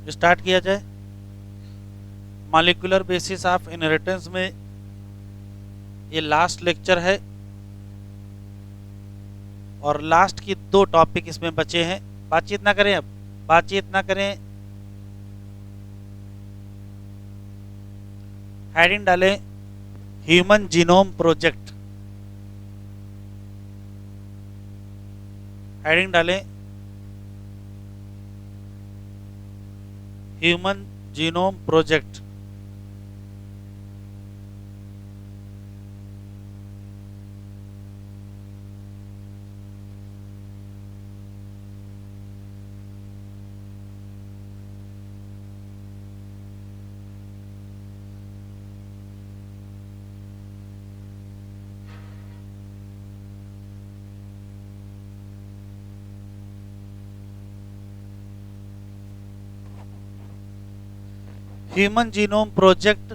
Start किया जाए। Molecular basis of inheritance में ये लास्ट लेक्चर है और लास्ट की 2 टॉपिक इसमें बचे हैं। बातचीत ना करें, अब बातचीत ना करें, हेडिंग डालें ह्यूमन जीनोम प्रोजेक्ट, हेडिंग डालें human genome project. Human genome project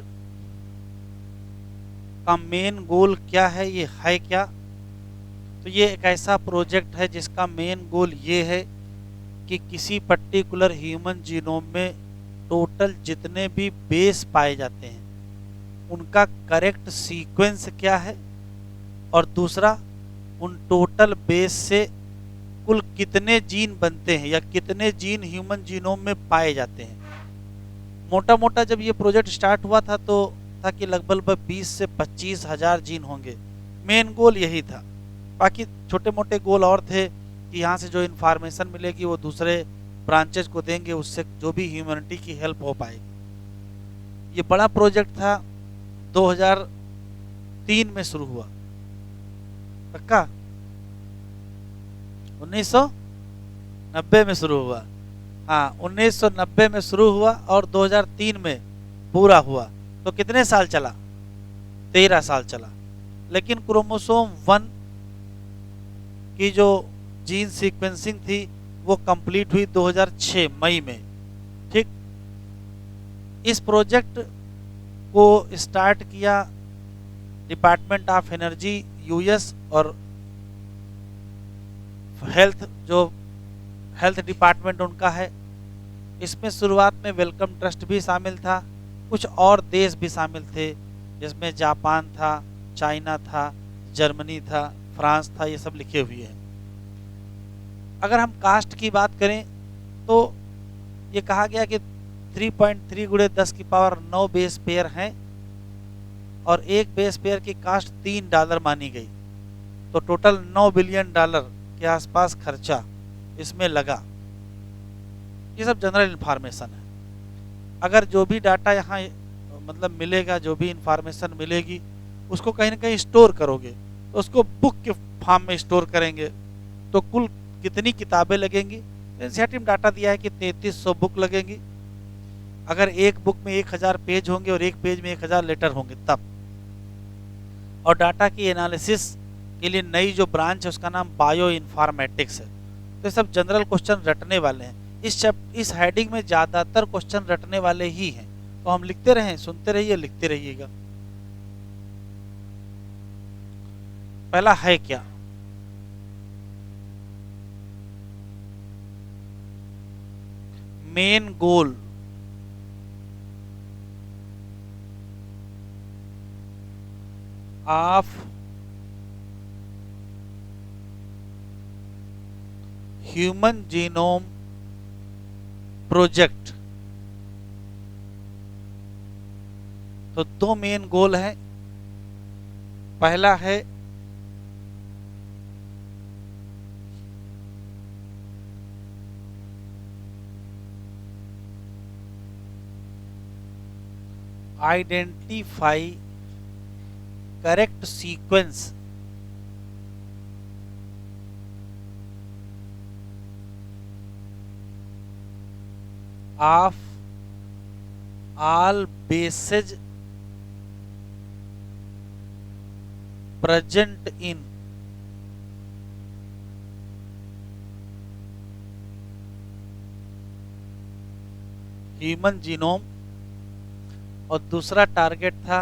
का मेन गोल क्या है, ये है क्या? तो ये एक ऐसा प्रोजेक्ट है जिसका मेन गोल ये है कि किसी पर्टिकुलर ह्यूमन जीनोम में टोटल जितने भी बेस पाए जाते हैं उनका करेक्ट सीक्वेंस क्या है, और दूसरा उन टोटल बेस से कुल कितने जीन बनते हैं या कितने जीन ह्यूमन जीनोम में पाए जाते हैं। मोटा मोटा जब ये प्रोजेक्ट स्टार्ट हुआ था तो था कि लगभग 20 से 25 हजार जीन होंगे। मेन गोल यही था। बाकी छोटे मोटे गोल और थे कि यहाँ से जो इन्फॉर्मेशन मिलेगी वो दूसरे ब्रांचेज को देंगे, उससे जो भी ह्यूमैनिटी की हेल्प हो पाएगी। ये बड़ा प्रोजेक्ट था, 2003 में शुरू हुआ। पक्का 1990 में शुरू हुआ। हाँ 1990 में शुरू हुआ और 2003 में पूरा हुआ। तो कितने साल चला? 13 साल चला। लेकिन क्रोमोसोम 1 की जो जीन सीक्वेंसिंग थी वो कंप्लीट हुई 2006 मई में। ठीक, इस प्रोजेक्ट को स्टार्ट किया डिपार्टमेंट ऑफ एनर्जी यूएस और हेल्थ डिपार्टमेंट उनका है। इसमें शुरुआत में वेलकम ट्रस्ट भी शामिल था, कुछ और देश भी शामिल थे जिसमें जापान था, चाइना था, जर्मनी था, फ्रांस था, ये सब लिखे हुए हैं। अगर हम कास्ट की बात करें तो ये कहा गया कि 3.3 गुणे 10 की पावर 9 बेस पेयर हैं और एक बेस पेयर की कास्ट $3 मानी गई। तो टोटल $9 बिलियन के आसपास खर्चा इसमें लगा। ये सब जनरल इन्फॉर्मेशन है। अगर जो भी डाटा यहाँ मतलब मिलेगा, जो भी इंफॉर्मेशन मिलेगी उसको कहीं ना कहीं स्टोर करोगे तो उसको बुक के फॉर्म में स्टोर करेंगे। तो कुल कितनी किताबें लगेंगी? एनसीईआरटी में डाटा दिया है कि 3300 बुक लगेंगी। अगर एक बुक में 1000 पेज होंगे और एक पेज में 1000 लेटर होंगे तब। और डाटा की एनालिसिस के लिए नई जो ब्रांच है उसका नाम बायो इन्फॉर्मेटिक्स है। तो सब जनरल क्वेश्चन रटने वाले हैं। इस हेडिंग में ज़्यादातर क्वेश्चन रटने वाले ही हैं। तो हम लिखते रहें, सुनते रहिए, लिखते रहिएगा। पहला है क्या? Main goal of human genome project. तो 2 मेन गोल हैं। पहला है identify correct sequence of all bases present in human genome. और दूसरा टारगेट था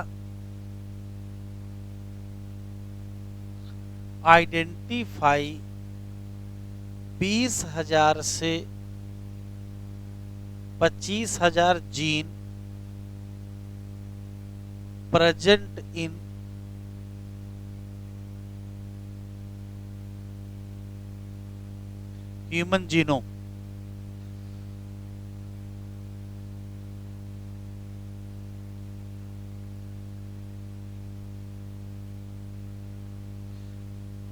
आइडेंटिफाई 20,000 से 25,000 gene present in human genome.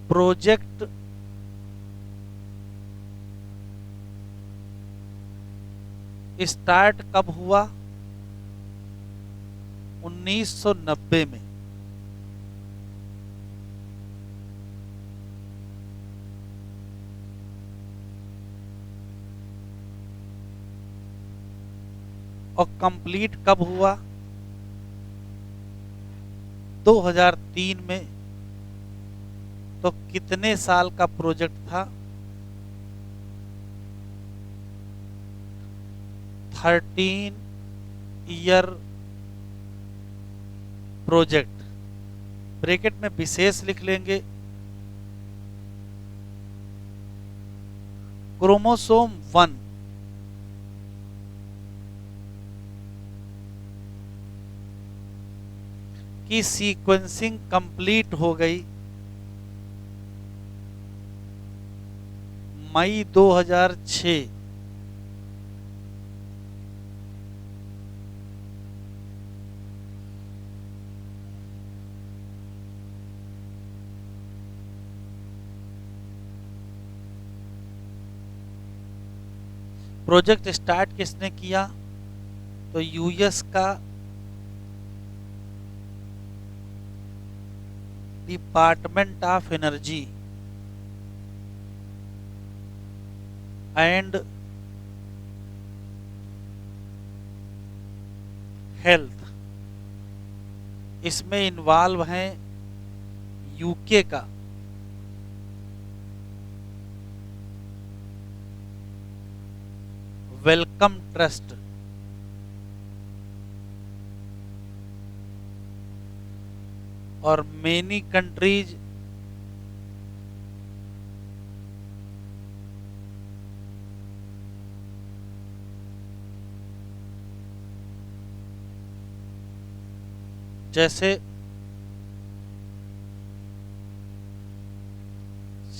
Project start कब हुआ? 1990 में। और कंप्लीट कब हुआ? 2003 में। तो कितने साल का प्रोजेक्ट था? 13 ईयर प्रोजेक्ट। ब्रैकेट में विशेष लिख लेंगे। क्रोमोसोम 1 की सीक्वेंसिंग कंप्लीट हो गई मई 2006। प्रोजेक्ट स्टार्ट किसने किया? तो यूएस का department of energy and health, इसमें इन्वॉल्व हैं यूके का वेलकम ट्रस्ट। और मेनी कंट्रीज जैसे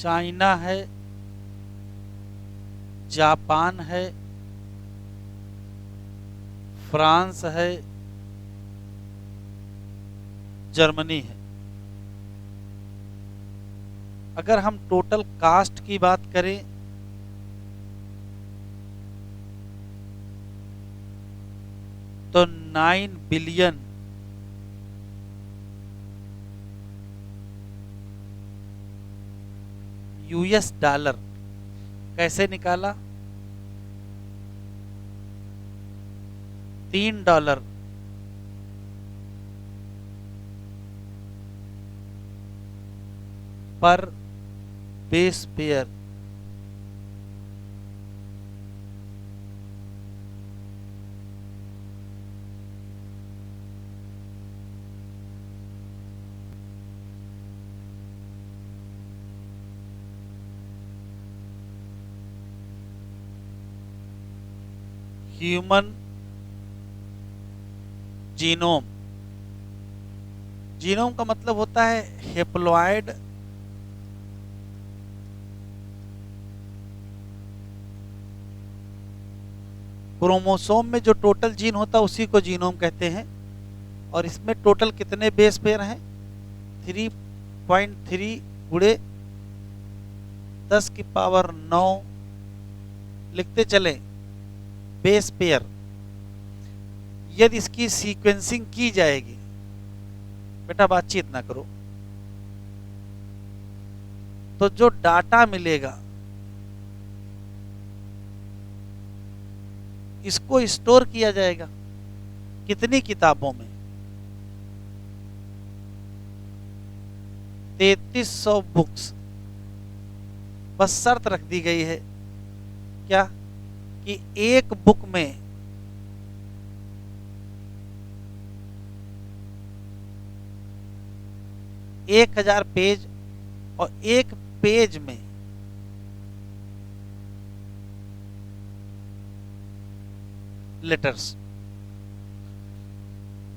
चाइना है, जापान है, फ्रांस है, जर्मनी है। अगर हम टोटल कास्ट की बात करें तो 9 बिलियन यूएस डॉलर। कैसे निकाला? $3 पर base pair. Human genome. Genome का मतलब होता है हेप्लॉइड क्रोमोसोम में जो टोटल जीन होता है उसी को जीनोम कहते हैं। और इसमें टोटल कितने बेस पेयर हैं? 3.3 गुणे 10⁹ लिखते चले बेस पेयर। यदि इसकी सीक्वेंसिंग की जाएगी, बेटा बातचीत ना करो, तो जो डाटा मिलेगा इसको स्टोर किया जाएगा कितनी किताबों में? 3300 बुक्स। बस शर्त रख दी गई है क्या कि एक बुक में 1000 पेज और एक पेज में लेटर्स।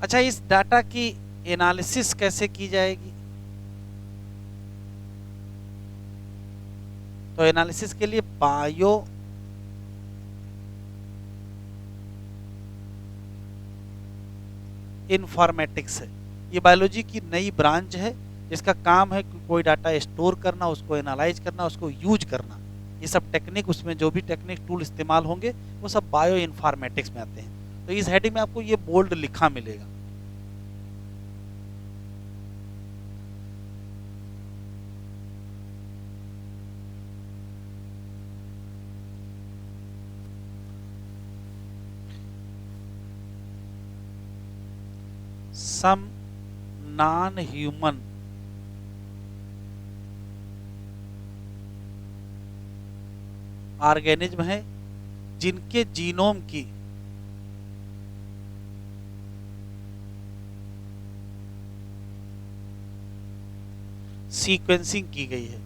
अच्छा, इस डाटा की एनालिसिस कैसे की जाएगी? तो एनालिसिस के लिए बायो इन्फॉर्मेटिक्स है। ये बायोलॉजी की नई ब्रांच है जिसका काम है कि कोई डाटा स्टोर करना, उसको एनालाइज करना, उसको यूज करना। ये सब टेक्निक, उसमें जो भी टेक्निक टूल इस्तेमाल होंगे वो सब बायो इन्फॉर्मेटिक्स में आते हैं। तो इस हेडिंग में आपको ये बोल्ड लिखा मिलेगा। सम नॉन ह्यूमन ऑर्गेनिज्म है जिनके जीनोम की सीक्वेंसिंग की गई है।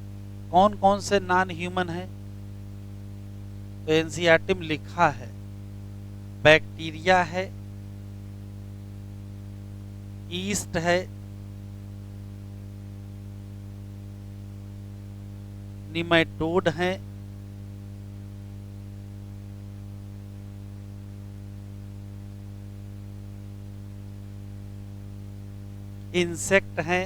कौन कौन से नॉन ह्यूमन है? तो एनसीईआरटी में लिखा है बैक्टीरिया है, ईस्ट है, निमेटोड है, इंसेक्ट हैं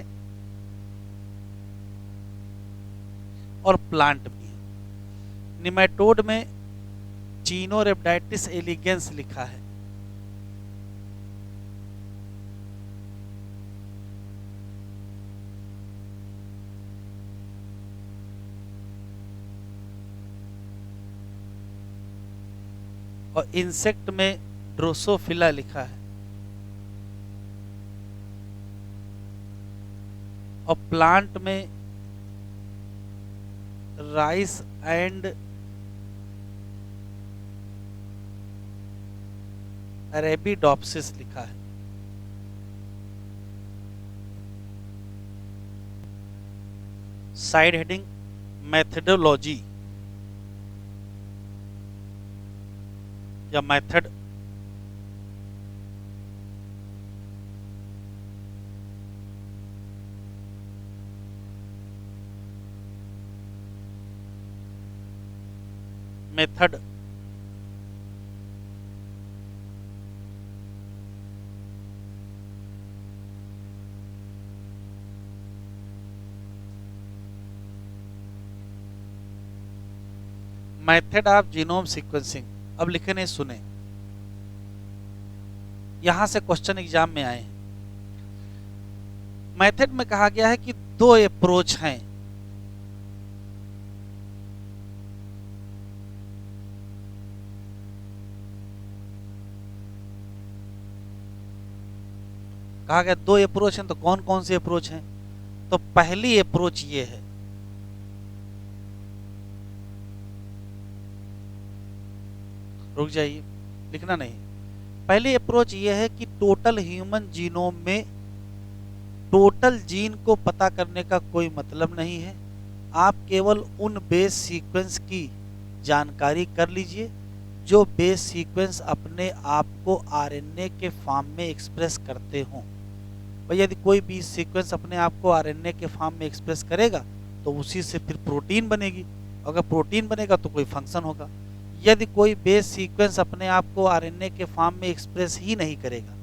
और प्लांट भी है। निमेटोड में चीनोरेप्टाइटिस एलिगेंस लिखा है। और इंसेक्ट में ड्रोसोफिला लिखा है। और प्लांट में राइस एंड अरेबिडोप्सिस लिखा है। साइड हेडिंग मेथडोलॉजी या method. Method method of genome sequencing. अब लिखने सुने, यहां से क्वेश्चन एग्जाम में आए हैं। मेथड में कहा गया है कि दो अप्रोच हैं। कहा गया दो अप्रोच हैं, तो कौन कौन से अप्रोच हैं? तो पहली अप्रोच ये है, रुक जाइए, लिखना नहीं। पहली अप्रोच ये है कि टोटल ह्यूमन जीनोम में टोटल जीन को पता करने का कोई मतलब नहीं है। आप केवल उन बेस सीक्वेंस की जानकारी कर लीजिए जो बेस सीक्वेंस अपने आप को आरएनए के फॉर्म में एक्सप्रेस करते हों। भाई यदि कोई भी सीक्वेंस अपने आप को आरएनए के फॉर्म में एक्सप्रेस करेगा तो उसी से फिर प्रोटीन बनेगी। अगर प्रोटीन बनेगा तो कोई फंक्शन होगा। यदि कोई बेस सीक्वेंस अपने आप को आरएनए के फॉर्म में एक्सप्रेस ही नहीं करेगा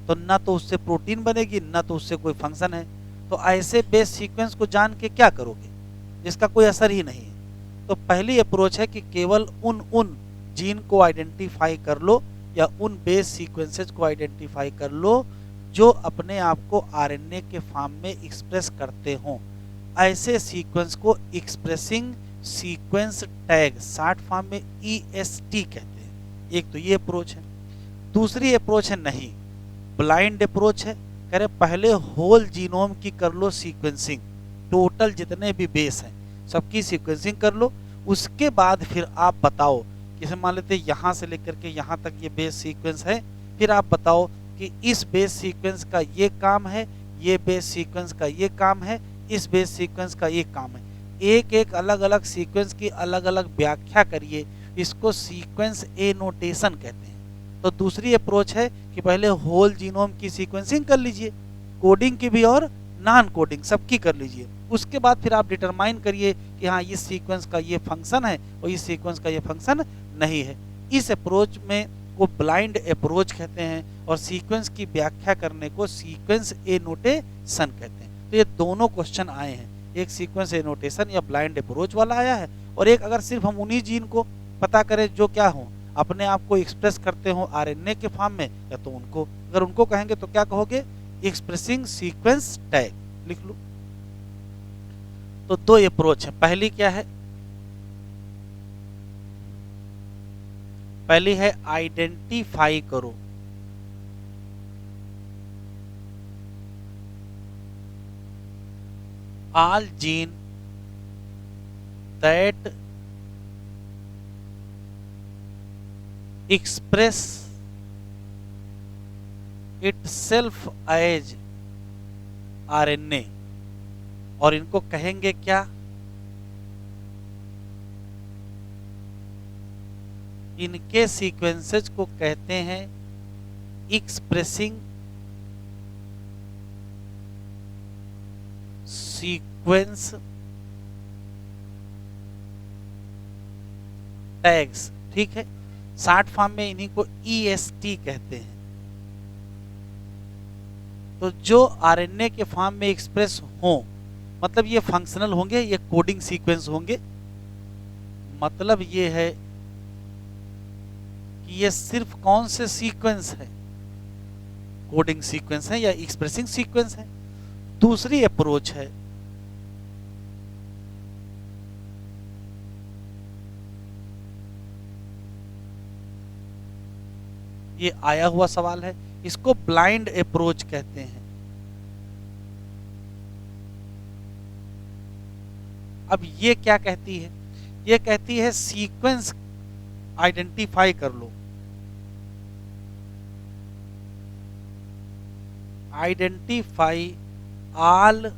तो ना तो उससे प्रोटीन बनेगी, ना तो उससे कोई फंक्शन है। तो ऐसे बेस सीक्वेंस को जान के क्या करोगे जिसका कोई असर ही नहीं है। तो पहली अप्रोच है कि केवल उन जीन को आइडेंटिफाई कर लो या उन बेस सीक्वेंसेस को आइडेंटिफाई कर लो जो अपने आप को आरएनए के फॉर्म में एक्सप्रेस करते हों। ऐसे सीक्वेंस को expressing sequence tag short form में EST कहते हैं। एक तो ये अप्रोच है। दूसरी अप्रोच है नहीं, ब्लाइंड अप्रोच है। कह रहे पहले होल जीनोम की कर लो सीक्वेंसिंग, टोटल जितने भी बेस हैं सबकी सीक्वेंसिंग कर लो, उसके बाद फिर आप बताओ, जैसे मान लेते यहाँ से लेकर के यहाँ तक ये बेस सीक्वेंस है, फिर आप बताओ कि इस बेस सीक्वेंस का ये काम है, ये बेस सीक्वेंस का ये काम है, इस बेस सीक्वेंस का ये काम है। एक एक अलग अलग सीक्वेंस की अलग अलग व्याख्या करिए। इसको सीक्वेंस एनोटेशन कहते हैं। तो दूसरी अप्रोच है कि पहले होल जीनोम की सीक्वेंसिंग कर लीजिए, कोडिंग की भी और नॉन कोडिंग सबकी कर लीजिए। उसके बाद फिर आप डिटरमाइन करिए कि हाँ इस सीक्वेंस का ये फंक्शन है और इस सीक्वेंस का ये फंक्शन नहीं है। इस अप्रोच में को ब्लाइंड अप्रोच कहते हैं और सीक्वेंस की व्याख्या करने को सीक्वेंस एनोटेशन कहते हैं। तो ये दोनों क्वेश्चन आए हैं, एक सीक्वेंस एनोटेशन या ब्लाइंड अप्रोच वाला आया है, और एक अगर सिर्फ हम उन्हीं जीन को पता करें जो क्या हो, अपने आप को एक्सप्रेस करते हो आरएनए के फॉर्म में, या तो उनको अगर उनको कहेंगे तो क्या कहोगे, एक्सप्रेसिंग सीक्वेंस टैग लिख लो। तो दो अप्रोच है, पहली क्या है, पहली है आइडेंटिफाई करो, all gene that express itself as RNA, और इनको कहेंगे क्या, इनके सीक्वेंसेज को कहते हैं एक्सप्रेसिंग सीक्वेंस टैग्स। ठीक है, शॉर्ट फॉर्म में इन्हीं को EST कहते हैं। तो जो आरएनए के फॉर्म में एक्सप्रेस हो, मतलब ये फंक्शनल होंगे, ये कोडिंग सीक्वेंस होंगे। मतलब ये है कि ये सिर्फ कौन से सीक्वेंस है, कोडिंग सीक्वेंस है या एक्सप्रेसिंग सीक्वेंस है। दूसरी अप्रोच है ये आया हुआ सवाल है, इसको ब्लाइंड अप्रोच कहते हैं। अब ये क्या कहती है, ये कहती है सीक्वेंस आइडेंटिफाई कर लो, आइडेंटिफाई ऑल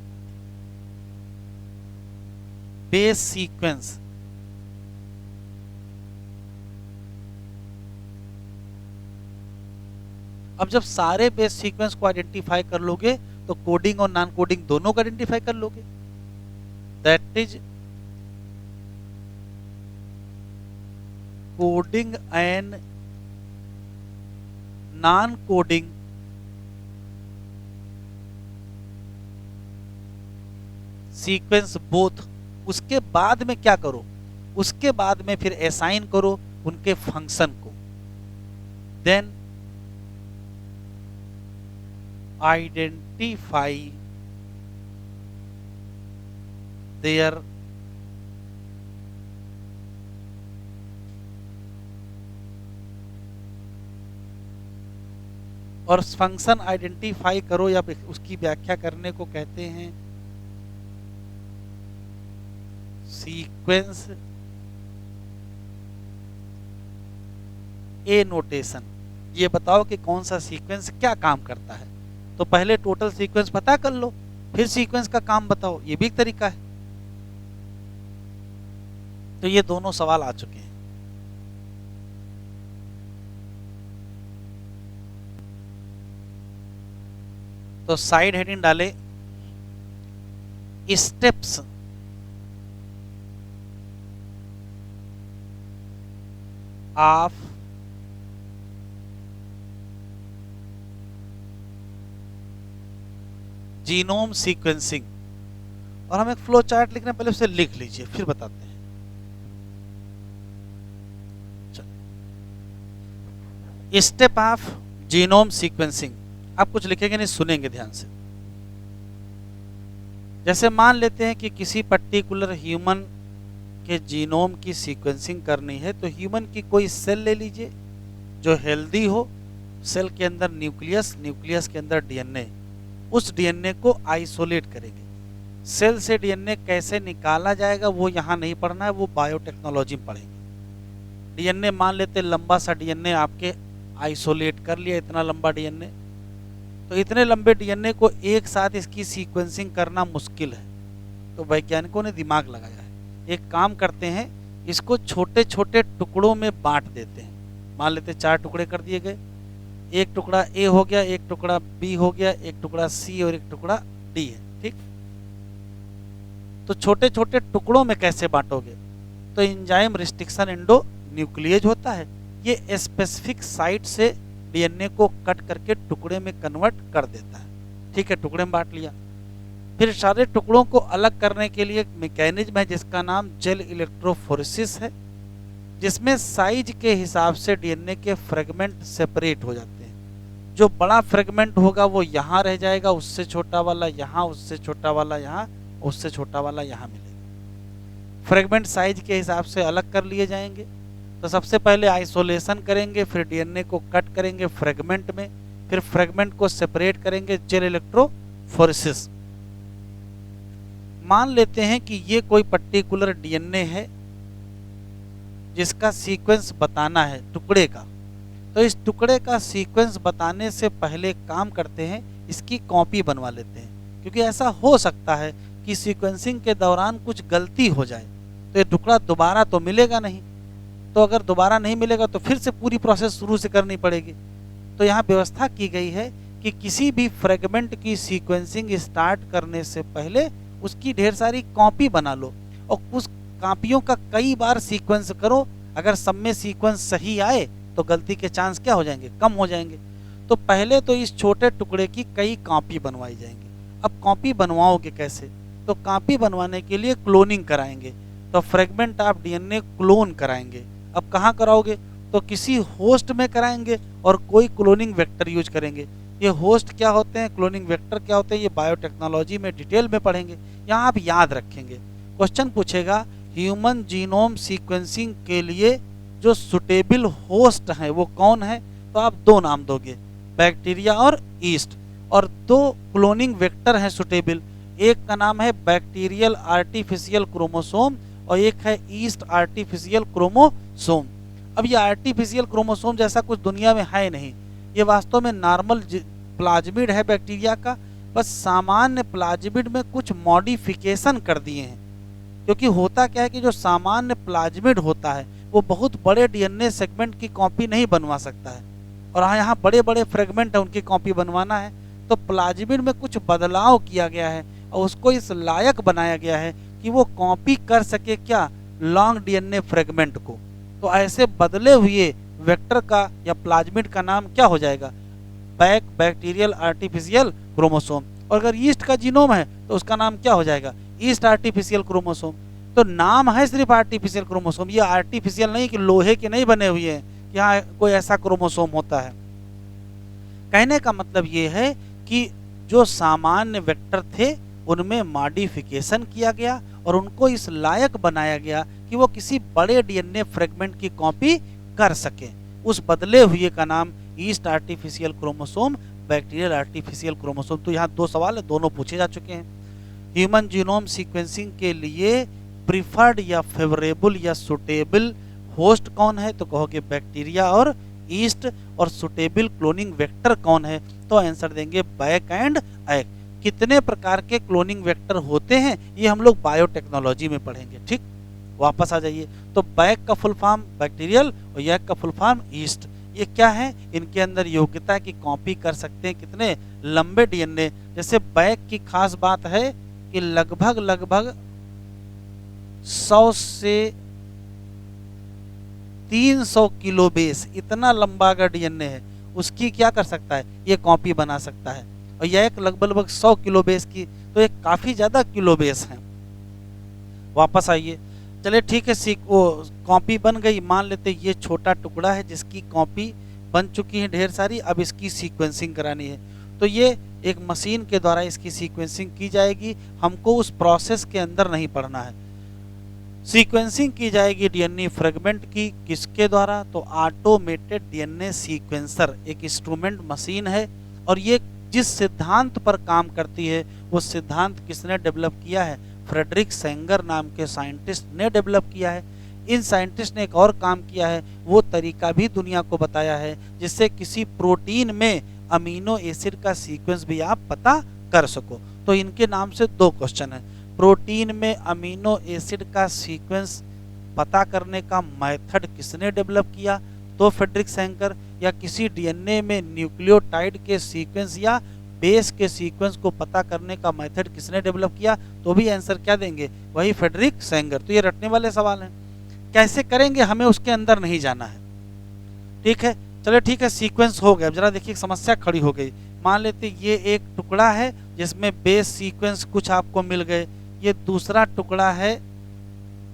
बेस सीक्वेंस। अब जब सारे बेस सीक्वेंस को आइडेंटिफाई कर लोगे तो कोडिंग और नॉन कोडिंग दोनों को आइडेंटिफाई कर लोगे। That is coding and non coding sequence both. उसके बाद में क्या करो, उसके बाद में फिर असाइन करो उनके फंक्शन को। देन आइडेंटिफाई देयर और फंक्शन आइडेंटिफाई करो या उसकी व्याख्या करने को कहते हैं सीक्वेंस एनोटेशन। ये बताओ कि कौन सा सीक्वेंस क्या काम करता है। तो पहले टोटल सीक्वेंस पता कर लो, फिर सीक्वेंस का काम बताओ, ये भी एक तरीका है। तो ये दोनों सवाल आ चुके हैं। तो साइड हेडिंग डाले स्टेप्स ऑफ जीनोम सीक्वेंसिंग, और हम एक फ्लो चार्ट लिख रहे हैं, पहले उसे लिख लीजिए फिर बताते हैं। स्टेप ऑफ जीनोम सीक्वेंसिंग, आप कुछ लिखेंगे नहीं, सुनेंगे ध्यान से। जैसे मान लेते हैं कि किसी पर्टिकुलर ह्यूमन के जीनोम की सीक्वेंसिंग करनी है, तो ह्यूमन की कोई सेल ले लीजिए जो हेल्दी हो, सेल के अंदर न्यूक्लियस, न्यूक्लियस के अंदर डीएनए, उस डीएनए को आइसोलेट करेंगे। सेल से डीएनए कैसे निकाला जाएगा वो यहाँ नहीं पढ़ना है, वो बायोटेक्नोलॉजी में पढ़ेंगे। डीएनए मान लेते लंबा सा डीएनए आपके आइसोलेट कर लिया, इतना लंबा डीएनए, तो इतने लंबे डीएनए को एक साथ इसकी सीक्वेंसिंग करना मुश्किल है, तो वैज्ञानिकों ने दिमाग लगाया है। एक काम करते हैं, इसको छोटे छोटे टुकड़ों में बांट देते हैं, मान लेते 4 टुकड़े कर दिए गए, एक टुकड़ा ए हो गया, एक टुकड़ा बी हो गया, एक टुकड़ा सी और एक टुकड़ा डी है। ठीक, तो छोटे छोटे टुकड़ों में कैसे बांटोगे? तो एंजाइम रिस्ट्रिक्शन एंडो न्यूक्लियेज होता है, ये स्पेसिफिक साइट से डीएनए को कट करके टुकड़े में कन्वर्ट कर देता है। ठीक है, टुकड़े में बांट लिया। फिर सारे टुकड़ों को अलग करने के लिए एक मैकेनिज्म है जिसका नाम जेल इलेक्ट्रोफोरेसिस है, जिसमें साइज के हिसाब से डीएनए के फ्रेगमेंट सेपरेट हो जाते हैं। जो बड़ा फ्रेगमेंट होगा वो यहाँ रह जाएगा, उससे छोटा वाला यहाँ, उससे छोटा वाला यहाँ, उससे छोटा वाला यहाँ मिलेगा। फ्रेगमेंट साइज के हिसाब से अलग कर लिए जाएंगे। तो सबसे पहले आइसोलेशन करेंगे, फिर डीएनए को कट करेंगे फ्रेगमेंट में, फिर फ्रेगमेंट को सेपरेट करेंगे जेल इलेक्ट्रोफोरेसिस। मान लेते हैं कि ये कोई पर्टिकुलर डीएनए है जिसका सीक्वेंस बताना है टुकड़े का। तो इस टुकड़े का सीक्वेंस बताने से पहले काम करते हैं, इसकी कॉपी बनवा लेते हैं, क्योंकि ऐसा हो सकता है कि सीक्वेंसिंग के दौरान कुछ गलती हो जाए तो ये टुकड़ा दोबारा तो मिलेगा नहीं। तो अगर दोबारा नहीं मिलेगा तो फिर से पूरी प्रोसेस शुरू से करनी पड़ेगी। तो यहाँ व्यवस्था की गई है कि किसी भी फ्रेगमेंट की सीक्वेंसिंग स्टार्ट करने से पहले उसकी ढेर सारी कॉपी बना लो और उस कॉपियों का कई बार सीक्वेंस करो। अगर सब में सीक्वेंस सही आए तो गलती के चांस क्या हो जाएंगे? कम हो जाएंगे। तो पहले तो इस छोटे टुकड़े की कई कॉपी बनवाई जाएंगी। अब कॉपी बनवाओगे कैसे? तो कॉपी बनवाने के लिए क्लोनिंग कराएंगे। तो फ्रेगमेंट ऑफ डीएनए क्लोन कराएंगे। अब कहाँ कराओगे? तो किसी होस्ट में कराएंगे और कोई क्लोनिंग वेक्टर यूज करेंगे। ये होस्ट क्या होते हैं, क्लोनिंग वेक्टर क्या होते हैं, ये बायोटेक्नोलॉजी में डिटेल में पढ़ेंगे, यहाँ आप याद रखेंगे। क्वेश्चन पूछेगा ह्यूमन जीनोम सीक्वेंसिंग के लिए जो सुटेबल होस्ट है वो कौन है? तो आप दो नाम दोगे, बैक्टीरिया और ईस्ट। और दो क्लोनिंग वेक्टर हैं सुटेबल, एक का नाम है बैक्टीरियल आर्टिफिशियल क्रोमोसोम और एक है ईस्ट आर्टिफिशियल क्रोमोसोम। अब ये आर्टिफिशियल क्रोमोसोम जैसा कुछ दुनिया में है नहीं, ये वास्तव में नॉर्मल प्लाज्मिड है बैक्टीरिया का, बस सामान्य प्लाज्मिड में कुछ मॉडिफिकेशन कर दिए हैं। क्योंकि होता क्या है कि जो सामान्य प्लाज्मिड होता है वो बहुत बड़े डीएनए सेगमेंट की कॉपी नहीं बनवा सकता है, और यहाँ बड़े बड़े फ्रेगमेंट है उनकी कॉपी बनवाना है। तो प्लाज्मिड में कुछ बदलाव किया गया है और उसको इस लायक बनाया गया है कि वो कॉपी कर सके क्या, लॉन्ग डीएनए फ्रेगमेंट को। तो ऐसे बदले हुए वेक्टर का या प्लाज्मिड का नाम क्या हो जाएगा? Bacterial artificial chromosome. और अगर ईस्ट का जीनोम है तो उसका नाम क्या हो जाएगा? Yeast artificial chromosome. तो नाम है सिर्फ आर्टिफिशियल क्रोमोसोम, ये आर्टिफिशियल नहीं कि लोहे के नहीं बने हुए हैं, यहाँ कोई ऐसा क्रोमोसोम होता है। कहने का मतलब ये है कि जो सामान्य वेक्टर थे उनमें मॉडिफिकेशन किया गया और उनको इस लायक बनाया गया कि वो किसी बड़े डीएनए फ्रेगमेंट की कॉपी कर सके। उस बदले हुए का नाम yeast artificial chromosome, bacterial artificial chromosome. तो यहाँ दो सवाल है, दोनों पूछे जा चुके हैं। ह्यूमन जीनोम सीक्वेंसिंग के लिए प्रिफर्ड या फेवरेबल या सुटेबल होस्ट कौन है? तो कहोगे बैक्टीरिया और ईस्ट। और सुटेबल क्लोनिंग वेक्टर कौन है? तो आंसर देंगे बैक एंड एग। कितने प्रकार के क्लोनिंग वेक्टर होते हैं ये हम लोग बायोटेक्नोलॉजी में पढ़ेंगे। ठीक, वापस आ जाइए। तो बैक का फुल फॉर्म बैक्टीरियल और यग का फुल फॉर्म ईस्ट। ये क्या है? इनके अंदर योग्यता की कॉपी कर सकते हैं कितने लंबे डीएनए। जैसे बैक की खास बात है कि लगभग 100 से 300 किलो बेस, इतना लंबा अगर डीएनए है उसकी क्या कर सकता है? ये कॉपी बना सकता है। और यह एक लगभग 100 किलो बेस की, तो एक काफी ज्यादा किलो बेस है। वापस आइए, चले ठीक है, कॉपी बन गई। मान लेते ये छोटा टुकड़ा है जिसकी कॉपी बन चुकी है ढेर सारी, अब इसकी सीक्वेंसिंग करानी है। तो ये एक मशीन के द्वारा इसकी सीक्वेंसिंग की जाएगी, हमको उस प्रोसेस के अंदर नहीं पढ़ना है। सीक्वेंसिंग की जाएगी डीएनए फ्रेगमेंट की, किसके द्वारा? तो ऑटोमेटेड डीएनए सीक्वेंसर एक इंस्ट्रूमेंट मशीन है। और ये जिस सिद्धांत पर काम करती है वो सिद्धांत किसने डेवलप किया है? फ्रेडरिक सेंगर नाम के साइंटिस्ट ने डेवलप किया है। इन साइंटिस्ट ने एक और काम किया है, वो तरीका भी दुनिया को बताया है जिससे किसी प्रोटीन में अमीनो एसिड का सीक्वेंस भी आप पता कर सको। तो इनके नाम से दो क्वेश्चन है। प्रोटीन में अमीनो एसिड का सीक्वेंस पता करने का मेथड किसने डेवलप किया? तो फ्रेडरिक सेंगर या किसी डीएनए में न्यूक्लियोटाइड के सीक्वेंस या बेस के सीक्वेंस को पता करने का मेथड किसने डेवलप किया, तो भी आंसर क्या देंगे, वही फ्रेडरिक सेंगर। तो ये रटने वाले सवाल हैं। कैसे करेंगे हमें उसके अंदर नहीं जाना है, ठीक है। चलो ठीक है, सीक्वेंस हो गया। अब जरा देखिए समस्या खड़ी हो गई। मान लेते ये एक टुकड़ा है जिसमें बेस सीक्वेंस कुछ आपको मिल गए, ये दूसरा टुकड़ा है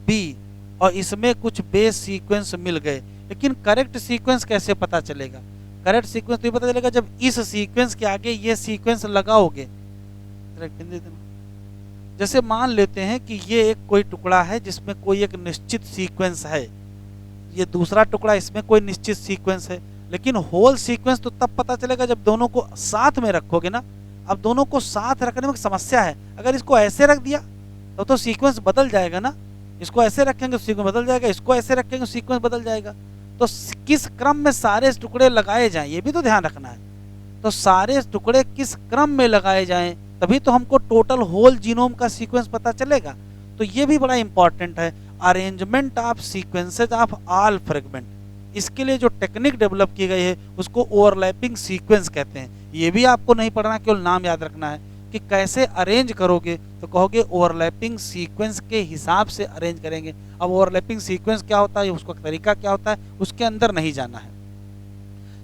बी और इसमें कुछ बेस सीक्वेंस मिल गए, लेकिन करेक्ट सीक्वेंस कैसे पता चलेगा? करेक्ट सीक्वेंस तो पता चलेगा जब इस सीक्वेंस के आगे ये सीक्वेंस लगाओगे। जैसे मान लेते हैं कि ये एक कोई टुकड़ा है जिसमें कोई एक निश्चित सीक्वेंस है, ये दूसरा टुकड़ा इसमें कोई निश्चित सीक्वेंस है, लेकिन होल सीक्वेंस तो तब पता चलेगा जब दोनों को साथ में रखोगे ना। अब दोनों को साथ रखने में समस्या है। अगर इसको ऐसे रख दिया तो सीक्वेंस बदल जाएगा ना, इसको ऐसे रखेंगे सीक्वेंस बदल जाएगा, इसको ऐसे रखेंगे सीक्वेंस बदल जाएगा। तो किस क्रम में सारे टुकड़े लगाए जाएं ये भी तो ध्यान रखना है। तो सारे टुकड़े किस क्रम में लगाए जाएं तभी तो हमको टोटल होल जीनोम का सीक्वेंस पता चलेगा। तो ये भी बड़ा इंपॉर्टेंट है, arrangement of sequences of all fragment. इसके लिए जो टेक्निक डेवलप की गई है उसको ओवरलैपिंग सीक्वेंस कहते हैं। ये भी आपको नहीं पढ़ना, केवल नाम याद रखना है कि कैसे अरेंज करोगे, तो कहोगे ओवरलैपिंग सीक्वेंस के हिसाब से अरेंज करेंगे। अब ओवरलैपिंग सीक्वेंस क्या होता है, उसका तरीका क्या होता है, उसके अंदर नहीं जाना है।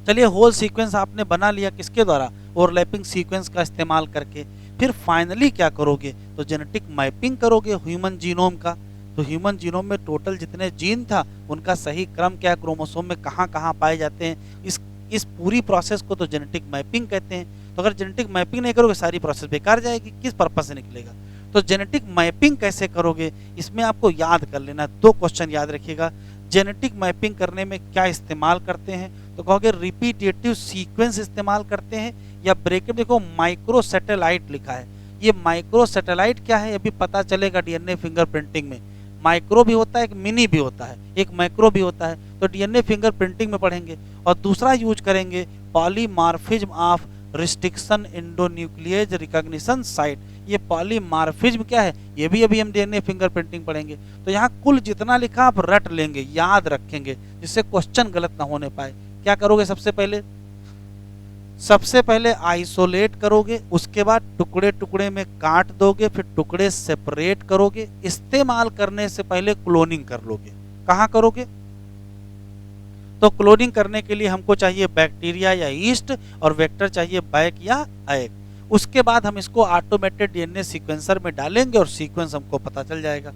चलिए होल सीक्वेंस आपने बना लिया, किसके द्वारा, ओवरलैपिंग सीक्वेंस का इस्तेमाल करके। फिर फाइनली क्या करोगे, तो जेनेटिक मैपिंग करोगे ह्यूमन जीनोम का। तो ह्यूमन जीनोम में टोटल जितने जीन था उनका सही क्रम क्या, क्रोमोसोम में कहाँ कहाँ पाए जाते हैं, इस पूरी प्रोसेस को तो जेनेटिक मैपिंग कहते हैं। तो अगर जेनेटिक मैपिंग नहीं करोगे सारी प्रोसेस बेकार जाएगी, किस पर्पज से निकलेगा। तो जेनेटिक मैपिंग कैसे करोगे, इसमें आपको याद कर लेना, 2 क्वेश्चन याद रखिएगा। जेनेटिक मैपिंग करने में क्या इस्तेमाल करते हैं, तो कहोगे रिपीटेटिव सीक्वेंस इस्तेमाल करते हैं, या ब्रैकेट देखो माइक्रो सैटेलाइट लिखा है। ये माइक्रो सैटेलाइट क्या है अभी पता चलेगा डीएनए फिंगरप्रिंटिंग में। माइक्रो भी होता है, एक मिनी भी होता है, एक मैक्रो भी होता है। तो डीएनए फिंगरप्रिंटिंग में पढ़ेंगे। और दूसरा यूज करेंगे polymorphism of restriction endonuclease recognition site. ये पॉलीमॉर्फिज्म क्या है, ये भी अभी हम डीएनए फिंगरप्रिंटिंग पढ़ेंगे। तो यहाँ कुल जितना लिखा आप रट लेंगे, याद रखेंगे, जिससे क्वेश्चन गलत ना होने पाए। क्या करोगे, सबसे पहले आइसोलेट करोगे, उसके बाद टुकड़े टुकड़े में काट दोगे, फिर टुकड़े सेपरेट करोगे। इस्तेमाल करने से पहले क्लोनिंग कर लोगे। कहाँ करोगे, तो क्लोनिंग करने के लिए हमको चाहिए बैक्टीरिया या ईस्ट, और वेक्टर चाहिए बैक या एग। उसके बाद हम इसको ऑटोमेटेड डीएनए सीक्वेंसर में डालेंगे और सीक्वेंस हमको पता चल जाएगा।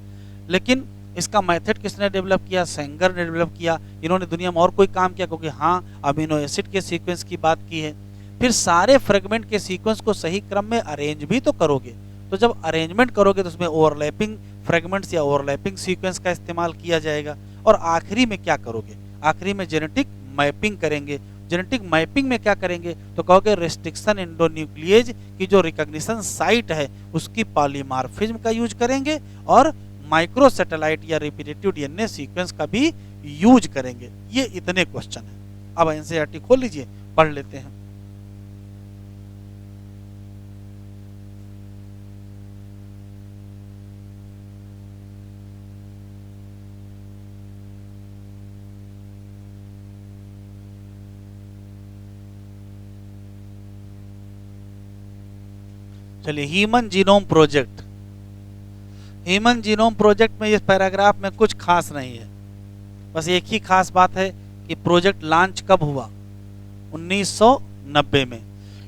लेकिन इसका मेथड किसने डेवलप किया, सेंगर ने डेवलप किया। इन्होंने दुनिया में और कोई काम किया, क्योंकि हाँ अमीनो एसिड के सीक्वेंस की बात की है। फिर सारे फ्रेगमेंट के सीक्वेंस को सही क्रम में अरेंज भी तो करोगे। तो जब अरेंजमेंट करोगे तो उसमें ओवरलैपिंग फ्रेगमेंट्स या ओवरलैपिंग सीक्वेंस का इस्तेमाल किया जाएगा। और आखिरी में क्या करोगे, आखिरी में जेनेटिक मैपिंग करेंगे। जेनेटिक मैपिंग में क्या करेंगे, तो कहोगे रिस्ट्रिक्शन एंडोन्यूक्लिएज की जो रिकॉग्निशन साइट है उसकी पॉलीमॉर्फिज्म का यूज करेंगे, और माइक्रो सैटेलाइट या रिपीटेटिव डीएनए सीक्वेंस का भी यूज करेंगे। ये इतने क्वेश्चन हैं। अब एनसीईआरटी खोल लीजिए, पढ़ लेते हैं। चलिए human genome project. Human genome project में इस पैराग्राफ में कुछ खास नहीं है, बस एक ही खास बात है कि प्रोजेक्ट लॉन्च कब हुआ, 1990 में।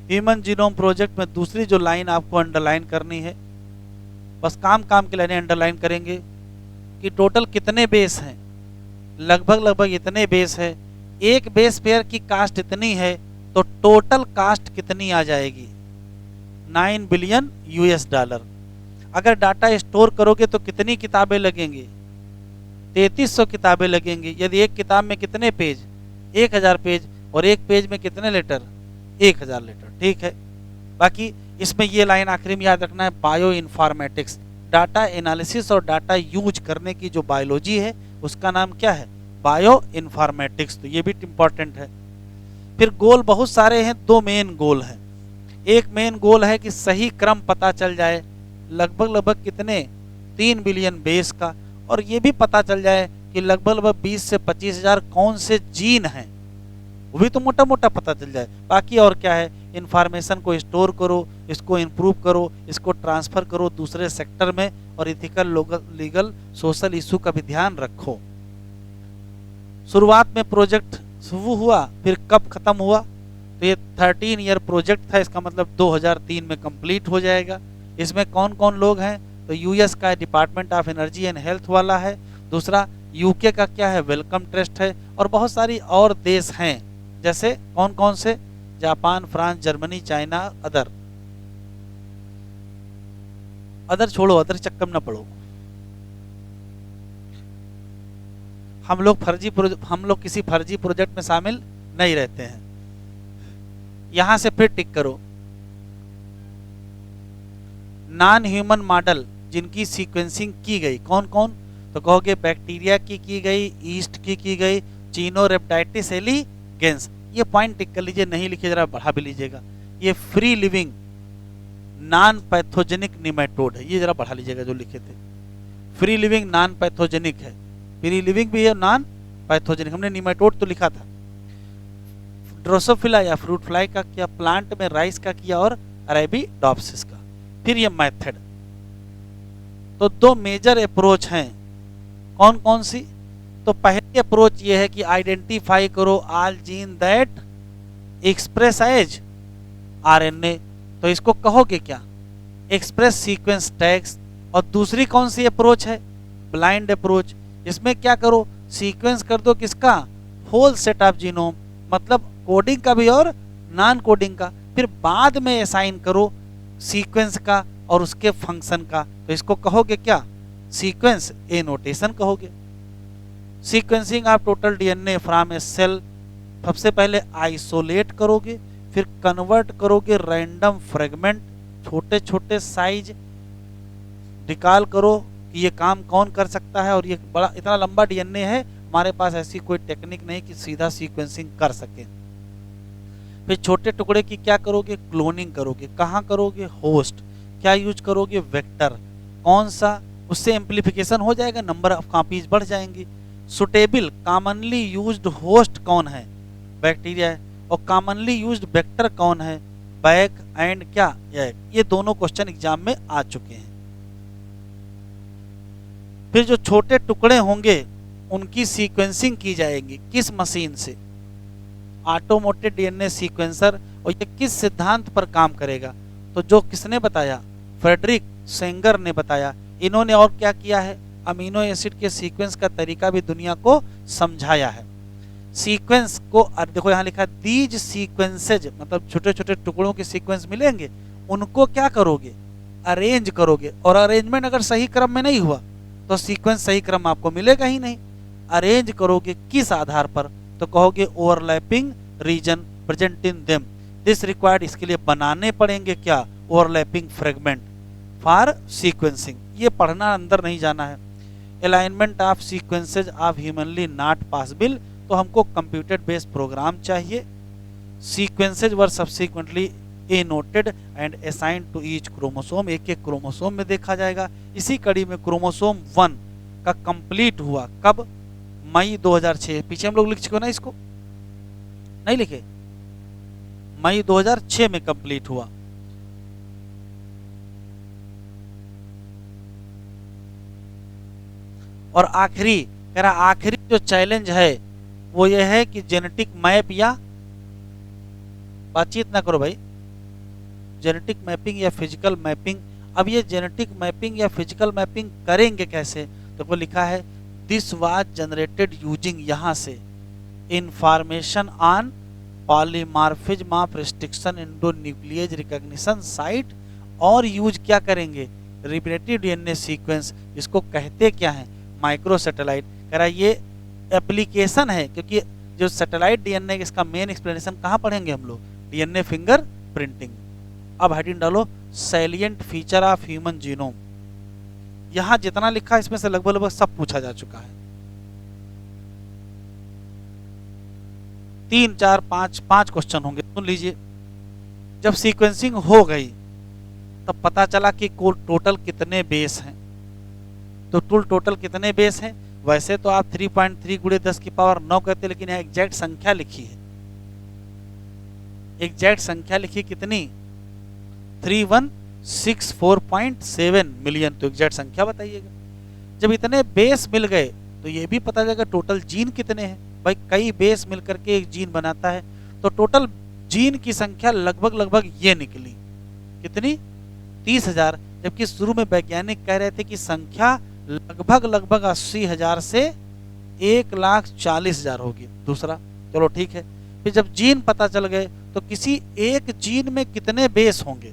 ह्यूमन जीनोम प्रोजेक्ट में दूसरी जो लाइन आपको अंडरलाइन करनी है, बस काम के लाइनें अंडरलाइन करेंगे कि टोटल कितने बेस हैं, लगभग इतने बेस है। एक बेस पेयर की कास्ट इतनी है तो टोटल कास्ट कितनी आ जाएगी, 9 बिलियन $। अगर डाटा स्टोर करोगे तो कितनी किताबें लगेंगी, 3300 किताबें लगेंगी। यदि एक किताब में कितने पेज, 1000 पेज, और एक पेज में कितने लेटर, 1000 लेटर। ठीक है, बाकी इसमें ये लाइन आखिरी में याद रखना है, बायो इन्फॉर्मेटिक्स, डाटा एनालिसिस और डाटा यूज करने की जो बायोलॉजी है उसका नाम क्या है, बायो इन्फॉर्मेटिक्स। तो ये भी इम्पॉर्टेंट है। फिर गोल बहुत सारे हैं, 2 मेन गोल हैं। एक मेन गोल है कि सही क्रम पता चल जाए, लगभग कितने, 3 बिलियन बेस का। और ये भी पता चल जाए कि लगभग 20 से 25,000 कौन से जीन हैं, वो भी तो मोटा मोटा पता चल जाए। बाकी और क्या है, इंफॉर्मेशन को स्टोर करो, इसको इम्प्रूव करो, इसको ट्रांसफर करो दूसरे सेक्टर में, और इथिकल, लीगल, सोशल इशू का भी ध्यान रखो। शुरुआत में प्रोजेक्ट शुरू हुआ, फिर कब खत्म हुआ, तो ये 13 ईयर प्रोजेक्ट था, इसका मतलब 2003 में कंप्लीट हो जाएगा। इसमें कौन कौन लोग हैं, तो यूएस का department of energy and health वाला है, दूसरा यूके का क्या है, वेलकम ट्रस्ट है, और बहुत सारी और देश हैं, जैसे कौन कौन से, Japan, France, Germany, China, other छोड़ो, अदर चक्कर न पड़ो। हम लोग किसी फर्जी प्रोजेक्ट में शामिल नहीं रहते हैं। यहां से फिर टिक करो। नॉन ह्यूमन मॉडल जिनकी सीक्वेंसिंग की गई, कौन कौन, तो कहोगे बैक्टीरिया की गई, ईस्ट की गई, चीनोरेप्टाइटिस एलिगेंस। ये पॉइंट टिक कर लीजिए, नहीं लिखिए जरा बढ़ा भी लीजिएगा। ये free living non pathogenic nematode है, ये जरा बढ़ा लीजिएगा जो लिखे थे। फ्री लिविंग नॉन पैथोजेनिक है, फ्री लिविंग भी है, नॉन पैथोजेनिक, हमने निमेटोड तो लिखा था। ड्रोसोफिला या फ्रूट फ्लाई का किया, प्लांट में राइस का किया, और अरेबिडोप्सिस का। फिर ये मेथड, तो दो मेजर अप्रोच हैं, कौन कौन सी, तो पहली अप्रोच ये है कि आइडेंटिफाई करो all gene that express as RNA, तो इसको कहोगे क्या, एक्सप्रेस सीक्वेंस टैग्स। और दूसरी कौन सी अप्रोच है, ब्लाइंड अप्रोच, इसमें क्या करो, सीक्वेंस कर दो किसका, होल सेट ऑफ जीनोम, मतलब कोडिंग का भी और नॉन कोडिंग का, फिर बाद में असाइन करो सीक्वेंस का और उसके फंक्शन का, तो इसको कहोगे क्या, सीक्वेंस एनोटेशन कहोगे। Sequencing of total DNA from a cell, सबसे पहले आइसोलेट करोगे, फिर कन्वर्ट करोगे रैंडम फ्रेगमेंट, छोटे छोटे साइज निकाल करो कि ये काम कौन कर सकता है, और ये बड़ा इतना लंबा डीएनए है, हमारे पास ऐसी कोई टेक्निक नहीं कि सीधा सीक्वेंसिंग कर सके। फिर छोटे टुकड़े की क्या करोगे, क्लोनिंग करोगे, कहाँ करोगे, होस्ट, क्या यूज करोगे, वेक्टर, कौन सा, उससे एम्प्लीफिकेशन हो जाएगा, नंबर ऑफ कॉपीज बढ़ जाएंगी। सुटेबल कॉमनली यूज्ड होस्ट कौन है, बैक्टीरिया है, और कॉमनली यूज्ड वेक्टर कौन है, बैक एंड क्या एग। ये दोनों क्वेश्चन एग्जाम में आ चुके हैं। फिर जो छोटे टुकड़े होंगे उनकी सीक्वेंसिंग की जाएगी, किस मशीन से, ऑटोमेटेड डीएनए सीक्वेंसर, और ये किस सिद्धांत पर काम करेगा, तो जो किसने बताया, फ्रेडरिक सेंगर ने बताया। इन्होंने और क्या किया है, अमीनो एसिड के सीक्वेंस का तरीका भी दुनिया को समझाया है। सीक्वेंस को देखो यहाँ लिखा है, दीज सीक्वेंसेज, मतलब छोटे छोटे टुकड़ों के सीक्वेंस मिलेंगे, उनको क्या करोगे, अरेंज करोगे, और अरेंजमेंट अगर सही क्रम में नहीं हुआ तो सीक्वेंस सही क्रम आपको मिलेगा ही नहीं। अरेंज करोगे किस आधार पर, तो कहोगे overlapping region present in them, this required, इसके लिए बनाने पड़ेंगे क्या, ओवरलैपिंग फ्रेगमेंट फॉर सीक्वेंसिंग। ये पढ़ना, अंदर नहीं जाना है। Alignment of sequences of humanly not possible, तो हमको कंप्यूटर बेस्ड प्रोग्राम चाहिए। Sequences were subsequently annotated and assigned to each chromosome, एक एक क्रोमोसोम में देखा जाएगा। इसी कड़ी में क्रोमोसोम 1 का कंप्लीट हुआ कब, मई 2006। पीछे हम लोग लिख चुके ना, इसको नहीं लिखे, मई 2006 में कंप्लीट हुआ। और आखिरी कह रहा, आखिरी जो चैलेंज है वो ये है कि जेनेटिक मैप, या बातचीत ना करो भाई, जेनेटिक मैपिंग या फिजिकल मैपिंग। अब ये जेनेटिक मैपिंग या फिजिकल मैपिंग करेंगे कैसे, तो वो लिखा है, दिस वाज जनरेटेड यूजिंग, यहाँ से information on polymorphism of restriction endonuclease recognition site, और यूज क्या करेंगे, रिपीटेटिव डीएनए सीक्वेंस, इसको कहते क्या है, माइक्रो सैटेलाइट। कह रहा ये एप्लीकेशन है, क्योंकि जो सैटेलाइट डीएनए, इसका मेन एक्सप्लेनेशन कहाँ पढ़ेंगे हम लोग, डीएनए फिंगर प्रिंटिंग। अब हेडिंग डालो, salient feature of human genome. यहां जितना लिखा है इसमें से लगभग सब पूछा जा चुका है। 3, 4, 5 क्वेश्चन होंगे, सुन लीजिए। जब सीक्वेंसिंग हो गई तब पता चला कि टोटल कितने बेस हैं, तो टोटल टोटल कितने बेस हैं? वैसे तो आप 3.3 गुणे 10 की पावर 9 कहते, लेकिन यहाँ एग्जैक्ट संख्या लिखी है, एग्जैक्ट संख्या लिखी कितनी? 3164.7 मिलियन। तो एग्जैक्ट संख्या बताइएगा। जब इतने बेस मिल गए तो ये भी पता चलेगा टोटल जीन कितने हैं। भाई कई बेस मिल करके एक जीन बनाता है, तो टोटल जीन की संख्या लगभग लगभग ये निकली, कितनी? 30,000। जबकि शुरू में वैज्ञानिक कह रहे थे कि संख्या लगभग लगभग 80,000 से 1,40,000 होगी। दूसरा, चलो ठीक है। फिर जब जीन पता चल गए तो किसी एक जीन में कितने बेस होंगे,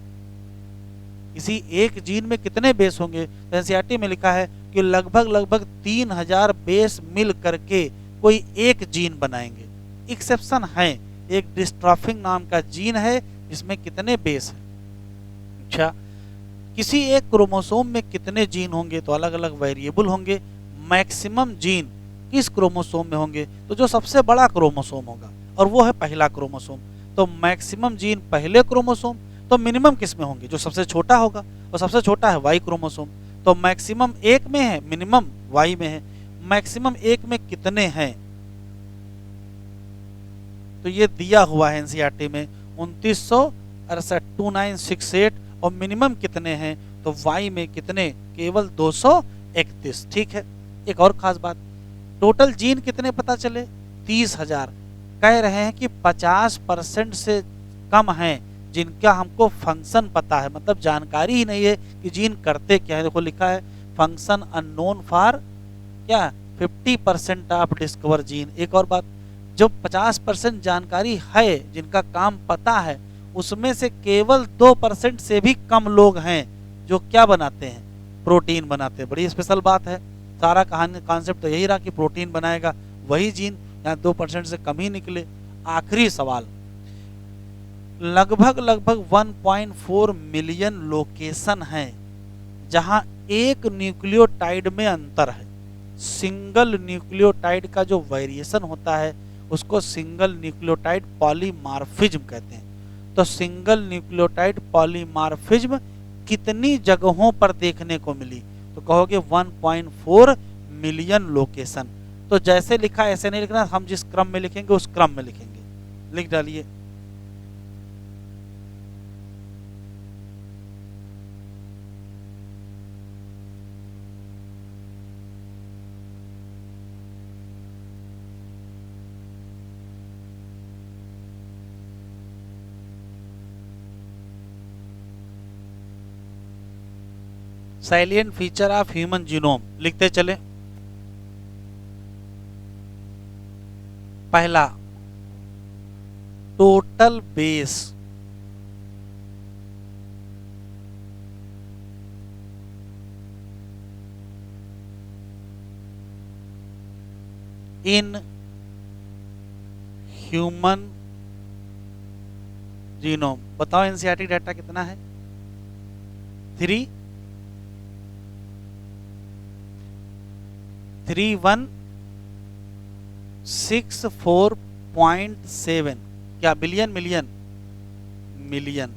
किसी एक जीन में कितने बेस होंगे? तो एनसीईआरटी में लिखा है कि लगभग लगभग 3,000 बेस मिल करके कोई एक जीन बनाएंगे। एक्सेप्शन है, एक डिस्ट्रॉफिन नाम का जीन है जिसमें कितने बेस हैं। अच्छा, किसी एक क्रोमोसोम में कितने जीन होंगे? तो अलग अलग वेरिएबल होंगे। मैक्सिमम जीन किस क्रोमोसोम में होंगे? तो जो सबसे बड़ा क्रोमोसोम होगा, और वो है पहला क्रोमोसोम। तो मैक्सिमम जीन पहले क्रोमोसोम। तो मिनिमम किस में होंगे? जो सबसे छोटा होगा, और सबसे छोटा है वाई क्रोमोसोम। तो मैक्सिमम एक में है, मिनिमम वाई में है। मैक्सिमम एक में कितने हैं? तो ये दिया हुआ है एनसीईआरटी में 2968 2968। और मिनिमम कितने हैं? तो वाई में कितने? केवल 231। ठीक है। एक और खास बात, टोटल जीन कितने पता चले? 30,000। कह रहे हैं कि 50% से कम हैं जिनका हमको फंक्शन पता है, मतलब जानकारी ही नहीं है कि जीन करते क्या है। देखो लिखा है फंक्शन अननोन फॉर क्या 50% ऑफ डिस्कवर जीन। एक और बात, जो 50% जानकारी है, जिनका काम पता है, उसमें से केवल 2% से भी कम लोग हैं जो क्या बनाते हैं? प्रोटीन बनाते हैं। बड़ी स्पेशल बात है। सारा कहानी कॉन्सेप्ट तो यही रहा कि प्रोटीन बनाएगा वही जीन, यहाँ 2% से कम ही निकले। आखिरी सवाल, लगभग लगभग 1.4 मिलियन लोकेशन हैं जहां एक न्यूक्लियोटाइड में अंतर है। सिंगल न्यूक्लियोटाइड का जो वेरिएशन होता है उसको सिंगल न्यूक्लियोटाइड पॉलीमॉर्फिज्म कहते हैं। तो सिंगल न्यूक्लियोटाइड पॉलीमॉर्फिज्म कितनी जगहों पर देखने को मिली? तो कहोगे 1.4 मिलियन लोकेशन। तो जैसे लिखा ऐसे नहीं लिखना, हम जिस क्रम में लिखेंगे उस क्रम में लिखेंगे। लिख डालिए। साइलिएंट फीचर ऑफ ह्यूमन जीनोम लिखते चले। पहला, total base. In human genome, बताओ एनसीईआरटी डाटा कितना है? 3164.7। क्या बिलियन? मिलियन? मिलियन।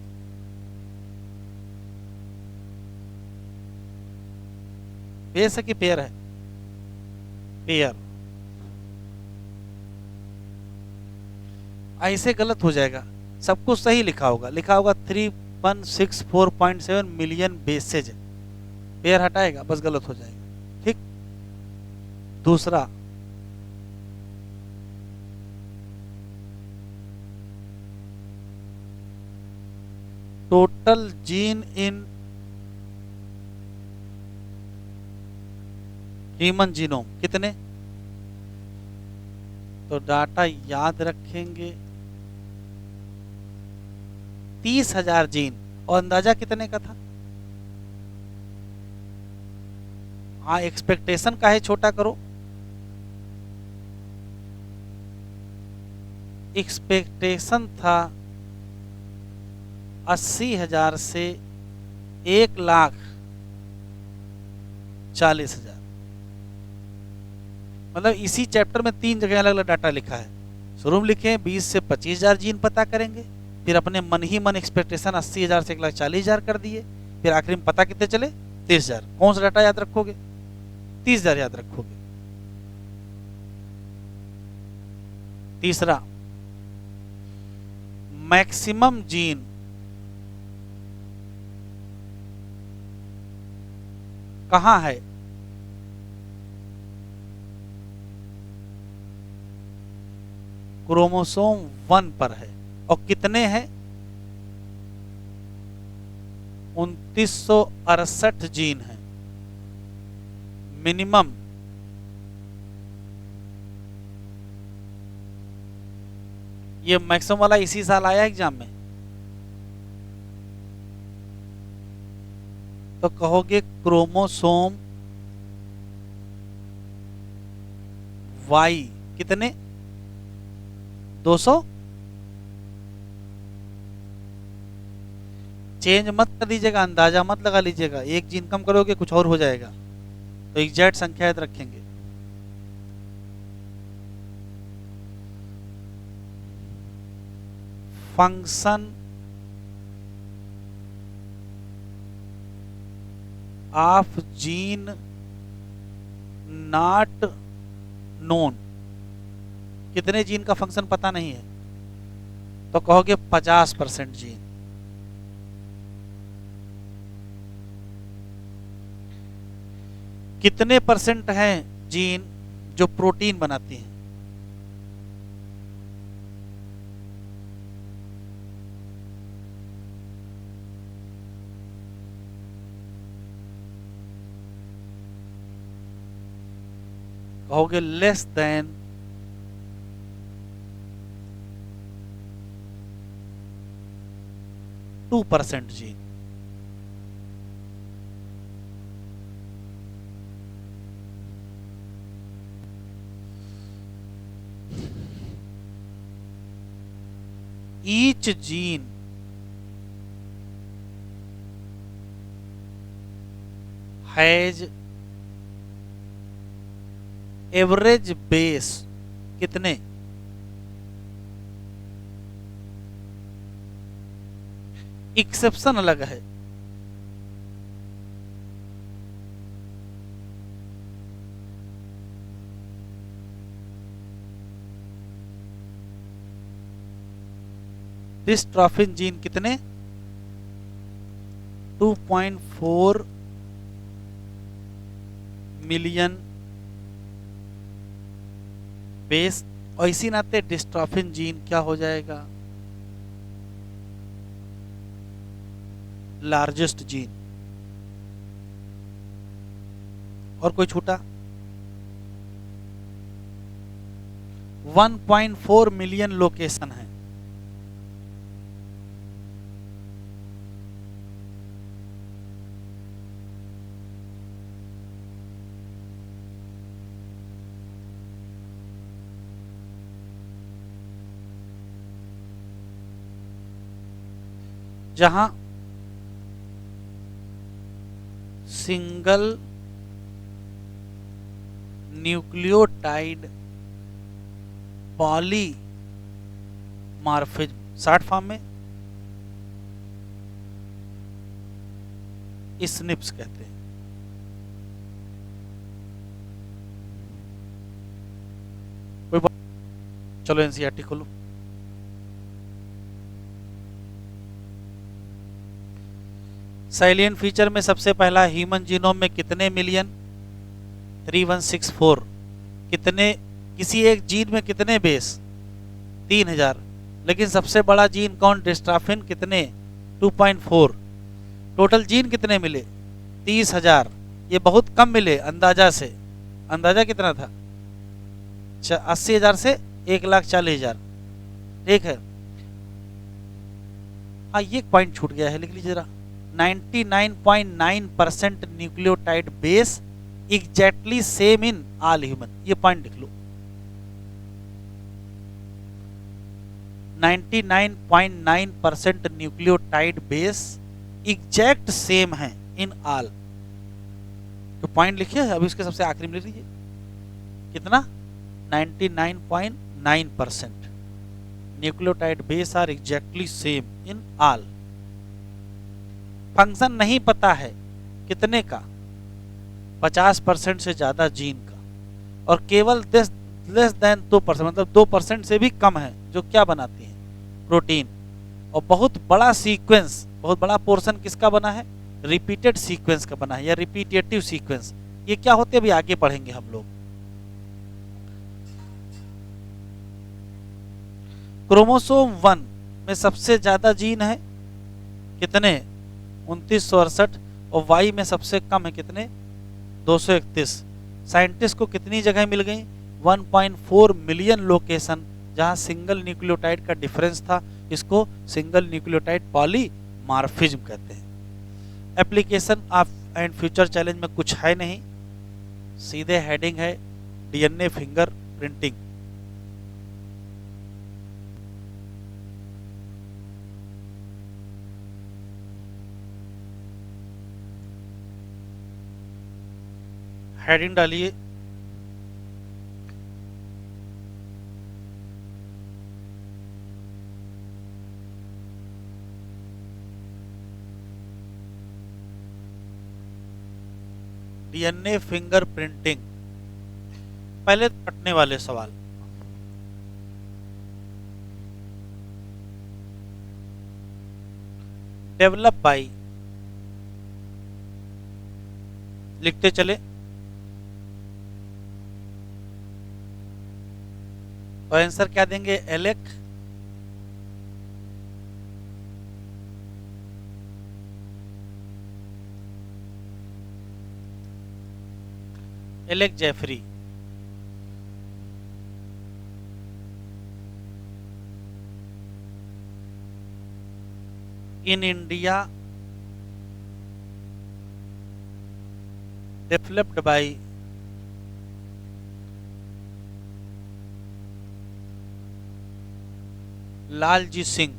बेस है कि पेयर है? पेयर। ऐसे गलत हो जाएगा, सब कुछ सही लिखा होगा। लिखा होगा 3164.7 मिलियन बेसेज, पेयर हटाएगा बस गलत हो जाएगा। ठीक। दूसरा, total gene in human genome कितने? तो डाटा याद रखेंगे 30,000 जीन। और अंदाजा कितने का था? हाँ, एक्सपेक्टेशन का है छोटा करो। एक्सपेक्टेशन था 80,000 से 1,40,000। मतलब इसी चैप्टर में 3 जगह अलग अलग डाटा लिखा है। शुरू में लिखे 20 से 25,000 जीन पता करेंगे, फिर अपने मन ही मन एक्सपेक्टेशन 80,000 से 1,40,000 कर दिए, फिर आखिरी में पता कितने चले? 30,000। कौन सा डाटा याद रखोगे? 30,000 याद रखोगे। तीसरा, मैक्सिमम जीन कहां है? क्रोमोसोम 1 पर है। और कितने हैं? 2968 जीन हैं मिनिमम। ये मैक्सिमम वाला इसी साल आया एग्जाम में। तो कहोगे क्रोमोसोम वाई कितने? 200। चेंज मत कर दीजिएगा, अंदाजा मत लगा लीजिएगा, एक जीन कम करोगे कुछ और हो जाएगा। तो एग्जैक्ट संख्या याद रखेंगे। Function of gene not known. कितने जीन का फंक्शन पता नहीं है? तो कहोगे 50% जीन। कितने परसेंट हैं जीन जो प्रोटीन बनाती हैं? कहोगे less than 2% gene. each gene has average base कितने? एक्सेप्शन अलग है। डिस्ट्रॉफिन जीन कितने? 2.4 मिलियन बेस। और इसी नाते डिस्ट्रॉफिन जीन क्या हो जाएगा? Largest gene. और कोई छूटा? 1.4 मिलियन लोकेशन है। जहां single nucleotide polymorphism short form में स्निप्स कहते हैं। कोई बात? चलो एनसीईआरटी खोलो। साइलियन फीचर में सबसे पहला ह्यूमन जीनोम में कितने मिलियन? 3164। कितने? किसी एक जीन में कितने बेस? 3000। लेकिन सबसे बड़ा जीन कौन? डिस्ट्रॉफिन कितने? 2.4। टोटल जीन कितने मिले? 30,000। ये बहुत कम मिले अंदाजा से। अंदाजा कितना था? 80,000 से 1,40,000। ठीक है। हाँ ये पॉइंट छूट गया है, लिख लीजिए जरा। 99.9% nucleotide base exactly same in all human. ये पॉइंट लिख लो। 99.9% न्यूक्लियोटाइड बेस एग्जैक्ट सेम है इन ऑल। तो पॉइंट लिखिए, अभी उसके सबसे आखिरी में लिख लीजिए। कितना? 99.9% nucleotide base are exactly same in all. Function नहीं पता है कितने का? 50% से ज़्यादा जीन का, और केवल लेस देन 2%, मतलब 2% से भी कम है जो क्या बनाती हैं, प्रोटीन। और बहुत बड़ा सीक्वेंस, बहुत बड़ा पोर्शन किसका बना है, रिपीटेड सीक्वेंस का बना है, या रिपीटेटिव सीक्वेंस। ये क्या होते हैं अभी आगे पढ़ेंगे हम लोग। क्रोमोसोम 1 में सबसे ज्यादा जीन है कितने, 2968, और वाई में सबसे कम है कितने, 231। साइंटिस्ट को कितनी जगह मिल गई, 1.4 मिलियन लोकेशन जहां सिंगल न्यूक्लियोटाइड का डिफरेंस था। इसको सिंगल न्यूक्लियोटाइड पॉलीमार्फिज्म कहते हैं। Application of and future challenge में कुछ है नहीं, सीधे हेडिंग है डीएनए फिंगर प्रिंटिंग। हेडिंग डालिए, डीएनए फिंगर प्रिंटिंग। पहले रटने वाले सवाल, डेवलप बाई, लिखते चले। तो आंसर क्या देंगे, Alec Jeffrey. In India developed by Lalji Singh.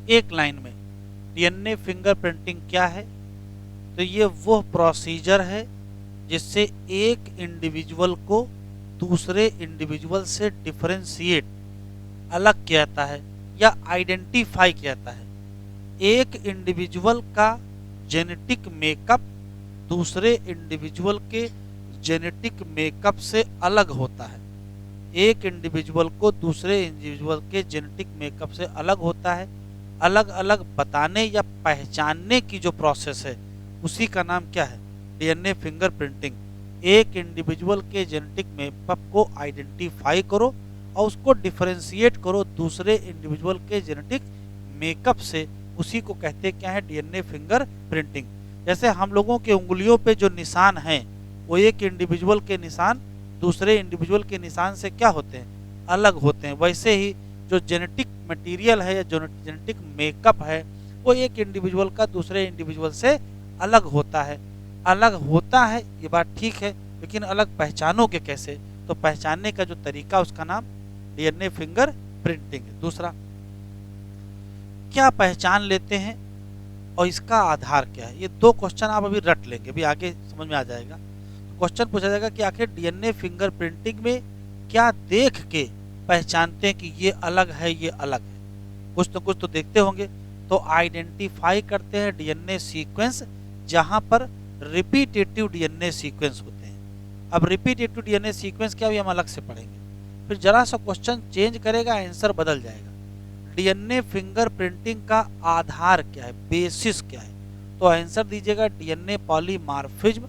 एक लाइन में डीएनए फिंगर प्रिंटिंग क्या है, तो ये वो प्रोसीजर है जिससे एक इंडिविजुअल को दूसरे इंडिविजुअल से डिफरेंशिएट, अलग किया जाता है या आइडेंटिफाई किया जाता है। एक इंडिविजुअल का जेनेटिक मेकअप दूसरे इंडिविजुअल के जेनेटिक मेकअप से अलग होता है। एक इंडिविजुअल को दूसरे इंडिविजुअल के जेनेटिक मेकअप से अलग होता है। अलग अलग बताने या पहचानने की जो प्रोसेस है उसी का नाम क्या है, डीएनए फिंगर प्रिंटिंग। एक इंडिविजुअल के जेनेटिक मेकअप को आइडेंटिफाई करो और उसको डिफरेंशिएट करो दूसरे इंडिविजुअल के जेनेटिक मेकअप से, उसी को कहते हैं क्या है, डीएनए फिंगर प्रिंटिंग। जैसे हम लोगों के उंगलियों पे जो निशान हैं वो एक इंडिविजुअल के निशान दूसरे इंडिविजुअल के निशान से क्या होते हैं, अलग होते हैं। वैसे ही जो जेनेटिक मटेरियल है या जो जेनेटिक मेकअप है वो एक इंडिविजुअल का दूसरे इंडिविजुअल से अलग होता है। अलग होता है ये बात ठीक है, लेकिन अलग पहचानोगे कैसे, तो पहचानने का जो तरीका उसका नाम डीएनए फिंगर प्रिंटिंग है। दूसरा, क्या पहचान लेते हैं और इसका आधार क्या है। ये दो क्वेश्चन आप अभी रट लेंगे, अभी आगे समझ में आ जाएगा। क्वेश्चन पूछा जाएगा कि आखिर डीएनए फिंगर प्रिंटिंग में क्या देख के पहचानते हैं कि ये अलग है ये अलग है, कुछ तो देखते होंगे। तो आइडेंटिफाई करते हैं डीएनए सीक्वेंस जहां पर रिपीटेटिव डीएनए सीक्वेंस होते हैं। अब रिपीटेटिव डीएनए सीक्वेंस क्या, भी हम अलग से पढ़ेंगे। फिर जरा सा क्वेश्चन चेंज करेगा, आंसर बदल जाएगा। डीएनए फिंगर प्रिंटिंग का आधार क्या है, बेसिस क्या है, तो आंसर दीजिएगा डीएनए पॉलीमार्फिज्म।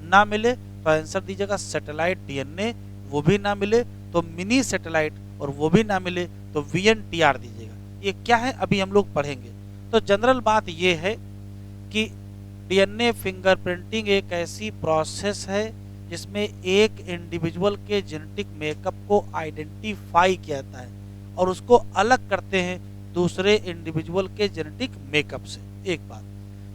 ना मिले तो आंसर दीजिएगा सैटेलाइट डीएनए, वो भी ना मिले तो मिनी सैटेलाइट, और वो भी ना मिले तो वीएनटीआर दीजिएगा। ये क्या है अभी हम लोग पढ़ेंगे। तो जनरल बात ये है कि डीएनए फिंगर प्रिंटिंग एक ऐसी प्रोसेस है जिसमें एक इंडिविजुअल के जेनेटिक मेकअप को आइडेंटिफाई किया जाता है और उसको अलग करते हैं दूसरे इंडिविजुअल के जेनेटिक मेकअप से। एक बात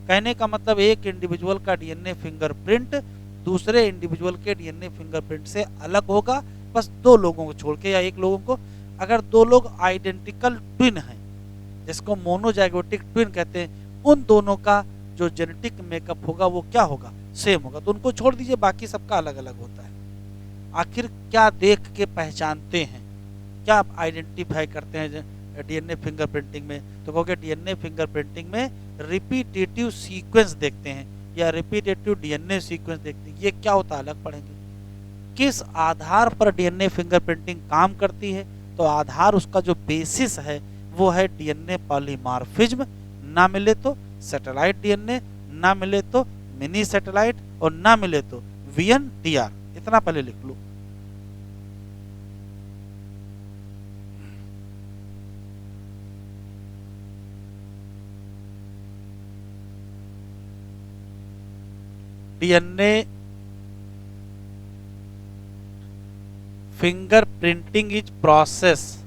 कहने का मतलब, एक इंडिविजुअल का डीएनए फिंगरप्रिंट दूसरे इंडिविजुअल के डीएनए फिंगरप्रिंट से अलग होगा, बस दो लोगों को छोड़ के या एक लोगों को। अगर दो लोग आइडेंटिकल ट्विन हैं, जिसको मोनोजाइगोटिक ट्विन कहते हैं, उन दोनों का जो जेनेटिक मेकअप होगा वो क्या होगा, सेम होगा। तो उनको छोड़ दीजिए, बाकी सबका अलग अलग होता है। आखिर क्या देख के पहचानते हैं, क्या आप आइडेंटिफाई करते हैं डीएनए फिंगरप्रिंटिंग में, तो कहोगे डीएनए फिंगरप्रिंटिंग में रिपीटेटिव सीक्वेंस देखते हैं या रिपीटेटिव डीएनए सीक्वेंस देखते हैं। ये क्या होता है अलग पढ़ेंगे। किस आधार पर डीएनए फिंगरप्रिंटिंग काम करती है, तो आधार उसका जो बेसिस है वो है डीएनए पॉलीमॉर्फिज्म, ना मिले तो सैटेलाइट डीएनए, ना मिले तो मिनी सैटेलाइट, और ना मिले तो वीएनटीआर। इतना पहले लिख लो। DNA fingerprinting is process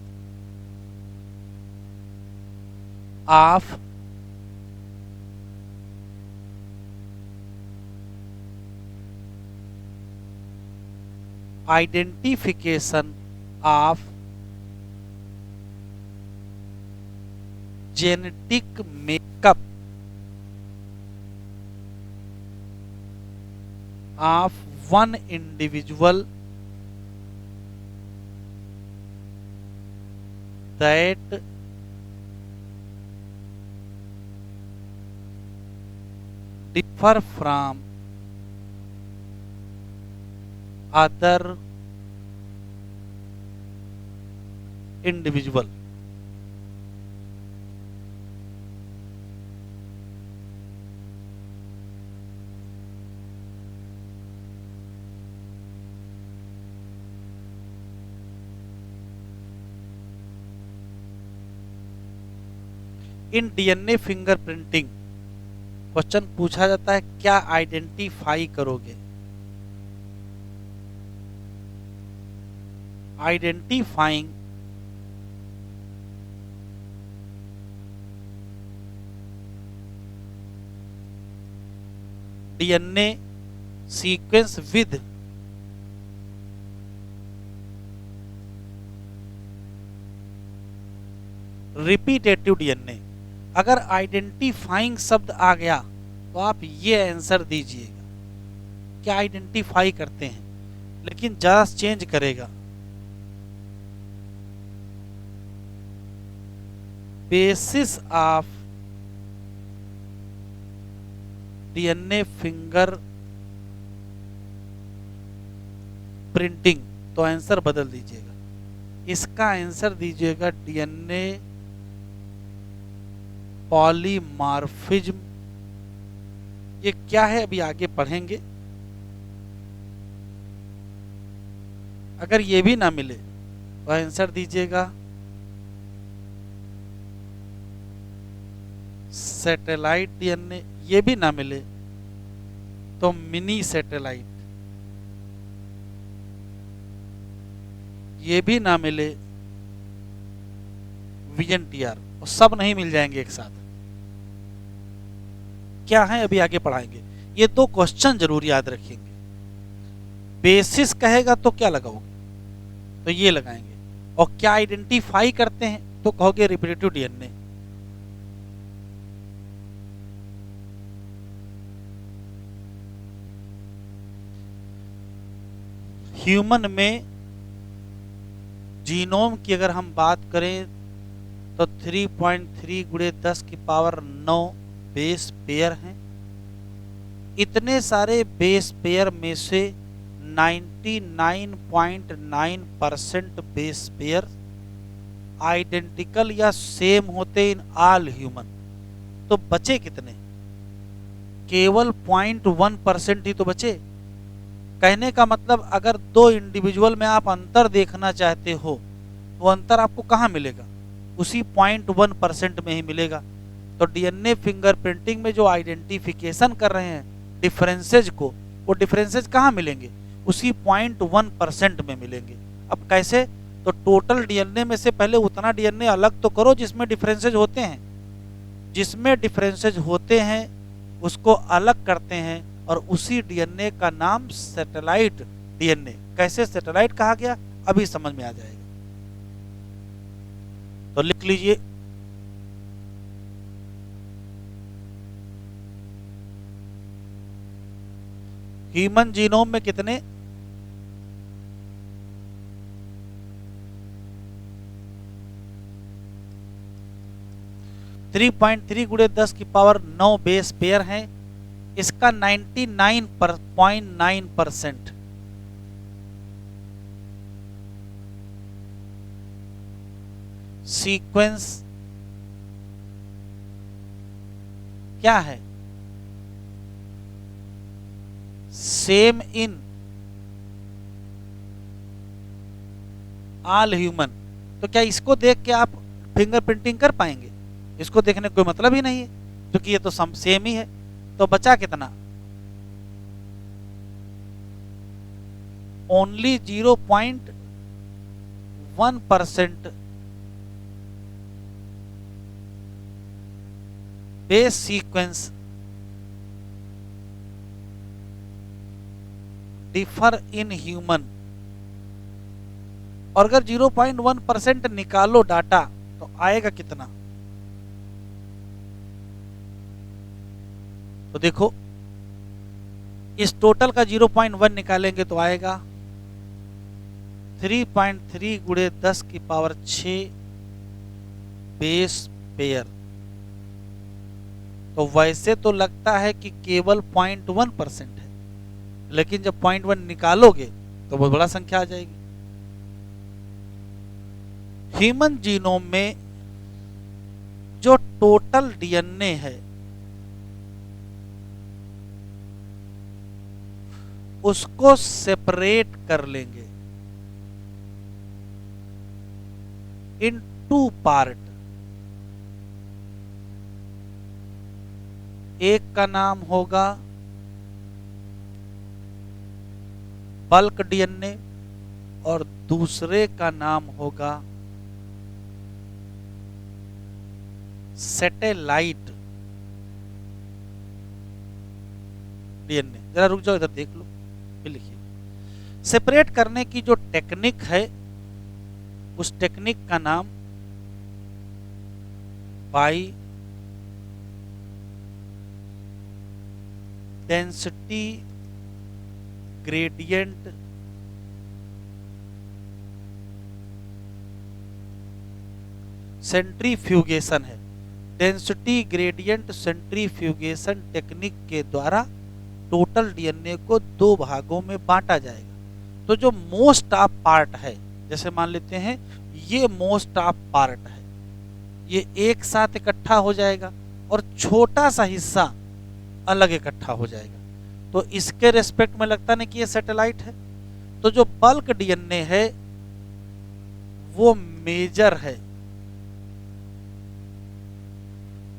of identification of genetic makeup of one individual that differ from other individual। In DNA fingerprinting question पूछा जाता है क्या आइडेंटिफाई करोगे। Identifying DNA sequence with repetitive DNA. अगर आइडेंटिफाइंग शब्द आ गया तो आप ये आंसर दीजिएगा क्या आइडेंटिफाई करते हैं, लेकिन जरा चेंज करेगा। Basis of DNA finger printing, तो आंसर बदल दीजिएगा। इसका आंसर दीजिएगा डीएनए पॉलीमॉर्फिज्म। ये क्या है अभी आगे पढ़ेंगे। अगर ये भी ना मिले तो आंसर दीजिएगा सैटेलाइट डीएनए। ये भी ना मिले तो मिनी सैटेलाइट। ये भी ना मिले वीएनटीआर। और सब नहीं मिल जाएंगे एक साथ। क्या है अभी आगे पढ़ाएंगे। ये दो क्वेश्चन जरूर याद रखेंगे। बेसिस कहेगा तो क्या लगाओगे, तो ये लगाएंगे। और क्या आइडेंटिफाई करते हैं तो कहोगे रिपीटेटिव डीएनए। ह्यूमन में जीनोम की अगर हम बात करें तो 3.3 गुणे 10 की पावर 9 बेस पेयर हैं। इतने सारे बेस पेयर में से 99.9% बेस पेयर आइडेंटिकल या सेम होते इन ऑल ह्यूमन। तो बचे कितने, केवल 0.1% ही तो बचे। कहने का मतलब अगर दो इंडिविजुअल में आप अंतर देखना चाहते हो तो अंतर आपको कहाँ मिलेगा, उसी 0.1% में ही मिलेगा। तो डीएनए फिंगरप्रिंटिंग में जो आइडेंटिफिकेशन कर रहे हैं डिफरेंसेज को, वो डिफरेंसेज कहाँ मिलेंगे, उसी 0.1% में मिलेंगे। अब कैसे, तो टोटल डीएनए में से पहले उतना डीएनए अलग तो करो जिसमें डिफरेंसेज होते हैं। जिसमें डिफरेंसेज होते हैं उसको अलग करते हैं और उसी डीएनए का नाम सैटेलाइट डीएनए। कैसे सैटेलाइट कहा गया अभी समझ में आ जाएगा। तो लिख लीजिए ह्यूमन जीनोम में कितने 3.3 गुणे 10 की पावर 9 बेस पेयर हैं। इसका 99.9% सीक्वेंस क्या है? Same in all human. तो क्या इसको देख के आप फिंगरप्रिंटिंग कर पाएंगे? इसको देखने का कोई मतलब ही नहीं है, क्योंकि ये तो सेम ही है। तो बचा कितना? Only 0.1% base sequence differ in human. और अगर 0.1% निकालो डाटा तो आएगा कितना? तो देखो, इस टोटल का 0.1 निकालेंगे तो आएगा 3.3 गुणे 10 की पावर 6 बेस पेयर। तो वैसे तो लगता है कि केवल 0.1% है, लेकिन जब 0.1 निकालोगे तो बहुत बड़ा संख्या आ जाएगी। ह्यूमन जीनोम में जो टोटल डीएनए है उसको सेपरेट कर लेंगे इन 2 पार्ट। एक का नाम होगा बल्क डीएनए और दूसरे का नाम होगा सैटेलाइट डीएनए। जरा रुक जाओ, इधर देख लो, फिर लिखिए। सेपरेट करने की जो टेक्निक है उस टेक्निक का नाम बाई डेंसिटी ग्रेडियंट सेंट्रीफ्यूगेशन है। डेंसिटी ग्रेडियंट सेंट्रीफ्यूगेशन टेक्निक के द्वारा टोटल डीएनए को 2 भागों में बांटा जाएगा। तो जो मोस्ट ऑफ पार्ट है, जैसे मान लेते हैं ये मोस्ट ऑफ पार्ट है, ये एक साथ इकट्ठा हो जाएगा और छोटा सा हिस्सा अलग इकट्ठा हो जाएगा। तो इसके रेस्पेक्ट में लगता नहीं कि ये सैटेलाइट है। तो जो बल्क डीएनए है वो मेजर है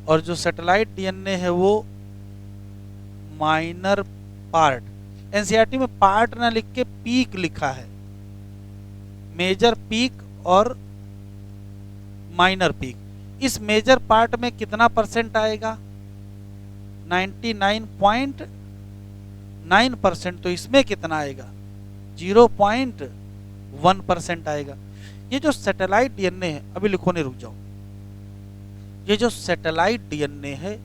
और जो सैटेलाइट डीएनए है वो माइनर पार्ट। एनसीईआरटी में पार्ट ना लिख के पीक लिखा है, मेजर पीक और माइनर पीक। इस मेजर पार्ट में कितना परसेंट आएगा? 99.9%। तो इसमें कितना आएगा? 0.1% आएगा। ये जो सैटेलाइट डीएनए है, अभी लिखो, नहीं रुक जाओ। ये जो सैटेलाइट डीएनए है,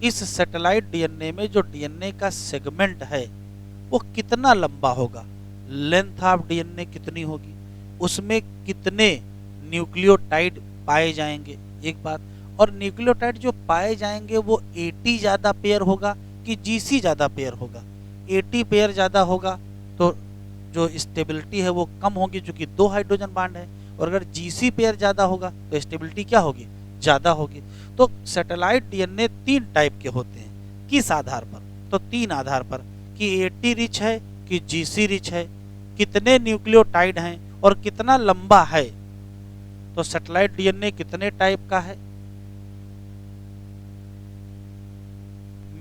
इस सैटेलाइट डीएनए में जो डीएनए का सेगमेंट है वो कितना लंबा होगा? लेंथ ऑफ डीएनए कितनी होगी? उसमें कितने न्यूक्लियोटाइड पाए जाएंगे? एक बात। और न्यूक्लियोटाइड जो पाए जाएंगे वो 80 ज्यादा पेयर होगा कि जीसी ज्यादा पेयर होगा? 80 पेयर ज्यादा होगा तो जो स्टेबिलिटी है वो कम होगी, क्योंकि 2 हाइड्रोजन बांड है। और अगर जीसी पेयर ज्यादा होगा तो स्टेबिलिटी क्या होगी? ज्यादा होगी। तो सैटेलाइट डीएनए 3 टाइप के होते हैं। किस आधार पर? तो 3 आधार पर, कि 80 रिच है कि जीसी रिच है, कितने न्यूक्लियोटाइड हैं और कितना लंबा है। तो सैटेलाइट डीएनए कितने टाइप का है?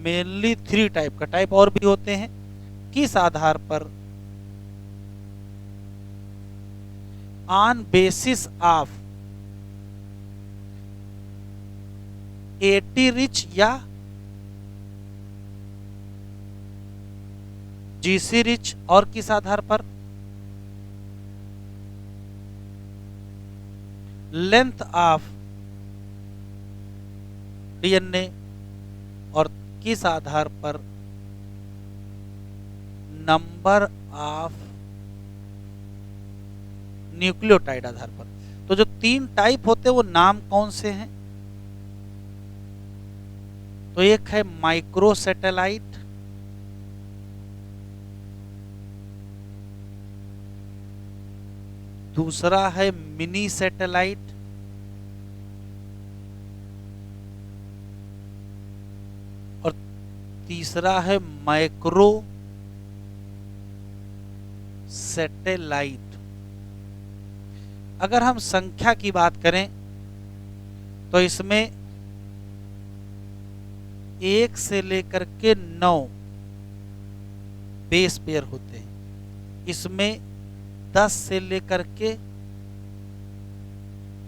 मेनली 3 टाइप का। टाइप और भी होते हैं। किस आधार पर? ऑन बेसिस ऑफ 80 रिच या जीसी रिच। और किस आधार पर? Length of DNA. और किस आधार पर? नंबर ऑफ न्यूक्लियोटाइड आधार पर। तो जो 3 टाइप होते हैं वो नाम कौन से हैं? तो एक है माइक्रो सैटेलाइट, दूसरा है मिनी सैटेलाइट, और तीसरा है माइक्रो सैटेलाइट। अगर हम संख्या की बात करें तो इसमें 1 से लेकर के 9 बेस पेयर होते हैं। इसमें 10 से लेकर के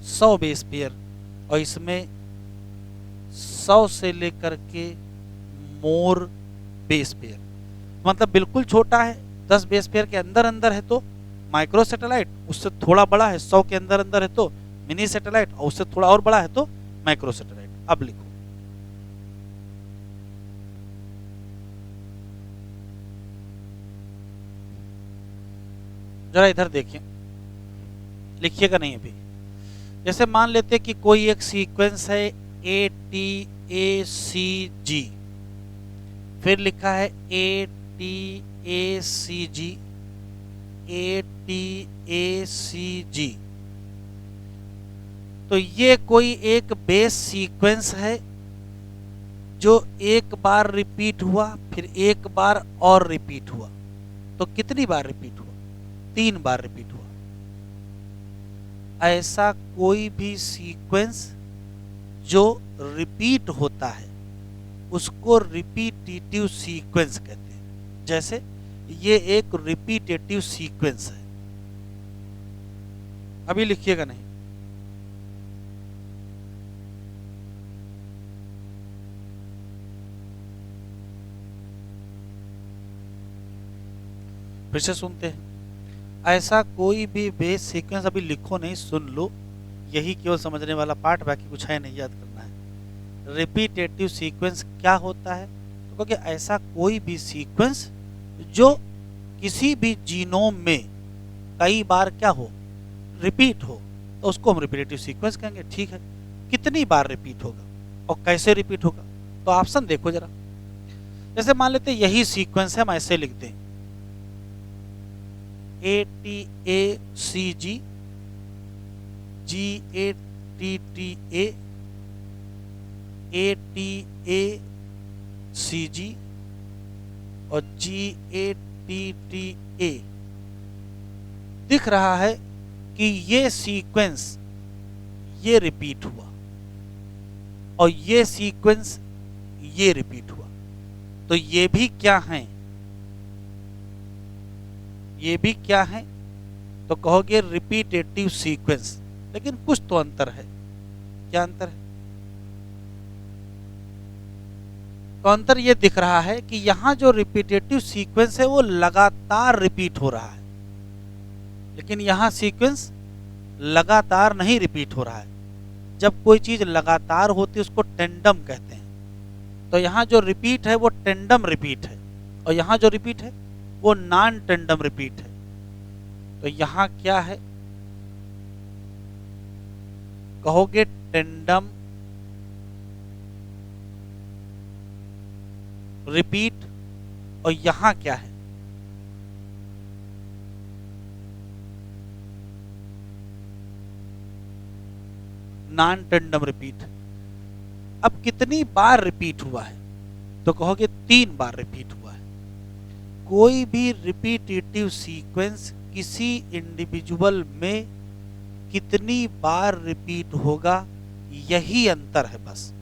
100 बेस पेयर, और इसमें 100 से लेकर के मोर बेस पेयर। मतलब बिल्कुल छोटा है, 10 बेस पेयर के अंदर अंदर है तो माइक्रो सैटेलाइट, उससे थोड़ा बड़ा है 100 के अंदर अंदर है तो मिनी सैटेलाइट, और उससे थोड़ा और बड़ा है तो माइक्रो सैटेलाइट। अब लिखो, जरा इधर देखिए, लिखिएगा नहीं अभी। जैसे मान लेते कि कोई एक सीक्वेंस है ATACG, फिर लिखा है ATACG ATACG, तो ये कोई एक बेस सीक्वेंस है जो एक बार रिपीट हुआ, फिर एक बार और रिपीट हुआ। तो कितनी बार रिपीट हुआ? 3 बार रिपीट हुआ। ऐसा कोई भी सीक्वेंस जो रिपीट होता है उसको रिपीटेटिव सीक्वेंस कहते हैं। जैसे ये एक रिपीटेटिव सीक्वेंस है। अभी लिखिएगा नहीं, फिर से सुनते हैं। ऐसा कोई भी बेस सीक्वेंस, अभी लिखो नहीं, सुन लो, यही केवल समझने वाला पार्ट, बाकी कुछ है नहीं, याद करना है। रिपीटेटिव सीक्वेंस क्या होता है? तो क्योंकि ऐसा कोई भी सीक्वेंस जो किसी भी जीनोम में कई बार क्या हो, रिपीट हो, तो उसको हम रिपीटेटिव सीक्वेंस कहेंगे। ठीक है, कितनी बार रिपीट होगा और कैसे रिपीट होगा? तो ऑप्शन देखो जरा। जैसे मान लेते हैं यही सीक्वेंस है, हम ऐसे लिखते हैं ATACG GATTA ATACG और GATTA। दिख रहा है कि ये सीक्वेंस ये रिपीट हुआ और ये सीक्वेंस ये रिपीट हुआ, तो ये भी क्या है? ये भी क्या है? तो कहोगे रिपीटेटिव सीक्वेंस, लेकिन कुछ तो अंतर है। क्या अंतर है? तो अंतर ये दिख रहा है कि यहां जो रिपीटेटिव सीक्वेंस है वो लगातार रिपीट हो रहा है, लेकिन यहां सीक्वेंस लगातार नहीं रिपीट हो रहा है। जब कोई चीज लगातार होती है उसको टेंडम कहते हैं। तो यहां जो रिपीट है वो टेंडम रिपीट है, और यहां जो रिपीट है वो नॉन टेंडम रिपीट है। तो यहां क्या है? कहोगे टेंडम रिपीट, और यहां क्या है? Non tandem repeat. अब कितनी बार रिपीट हुआ है? तो कहोगे 3 बार रिपीट हुआ है। कोई भी रिपीटेटिव सीक्वेंस किसी इंडिविजुअल में कितनी बार रिपीट होगा, यही अंतर है बस।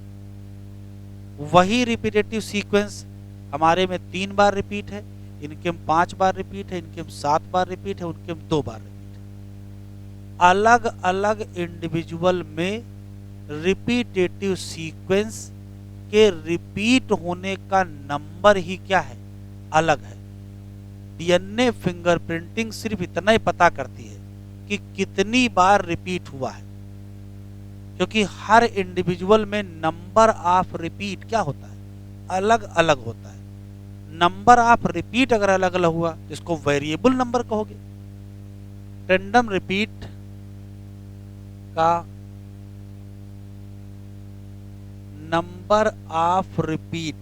वही रिपीटेटिव सीक्वेंस हमारे में 3 बार रिपीट है, इनके में 5 बार रिपीट है, इनके में 7 बार रिपीट है, उनके में 2 बार रिपीट है। अलग अलग इंडिविजुअल में रिपीटेटिव सीक्वेंस के रिपीट होने का नंबर ही क्या है? अलग है। डीएनए फिंगरप्रिंटिंग सिर्फ इतना ही पता करती है कि कितनी बार रिपीट हुआ है, क्योंकि हर इंडिविजुअल में नंबर ऑफ रिपीट क्या होता है? अलग अलग होता है। नंबर ऑफ रिपीट अगर अलग अलग हुआ इसको वेरिएबल नंबर कहोगे। टेंडम रिपीट का नंबर ऑफ रिपीट,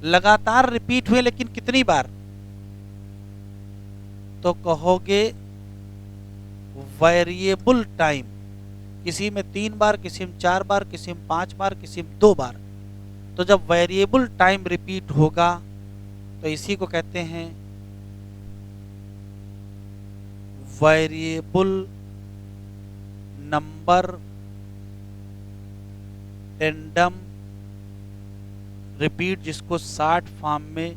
लगातार रिपीट हुए लेकिन कितनी बार, तो कहोगे वेरिएबल टाइम, किसी में 3 बार, किसी में 4 बार, किसी में 5 बार, किसी में 2 बार। तो जब वेरिएबल टाइम रिपीट होगा तो इसी को कहते हैं वेरिएबल नंबर टेंडम रिपीट, जिसको शॉर्ट फॉर्म में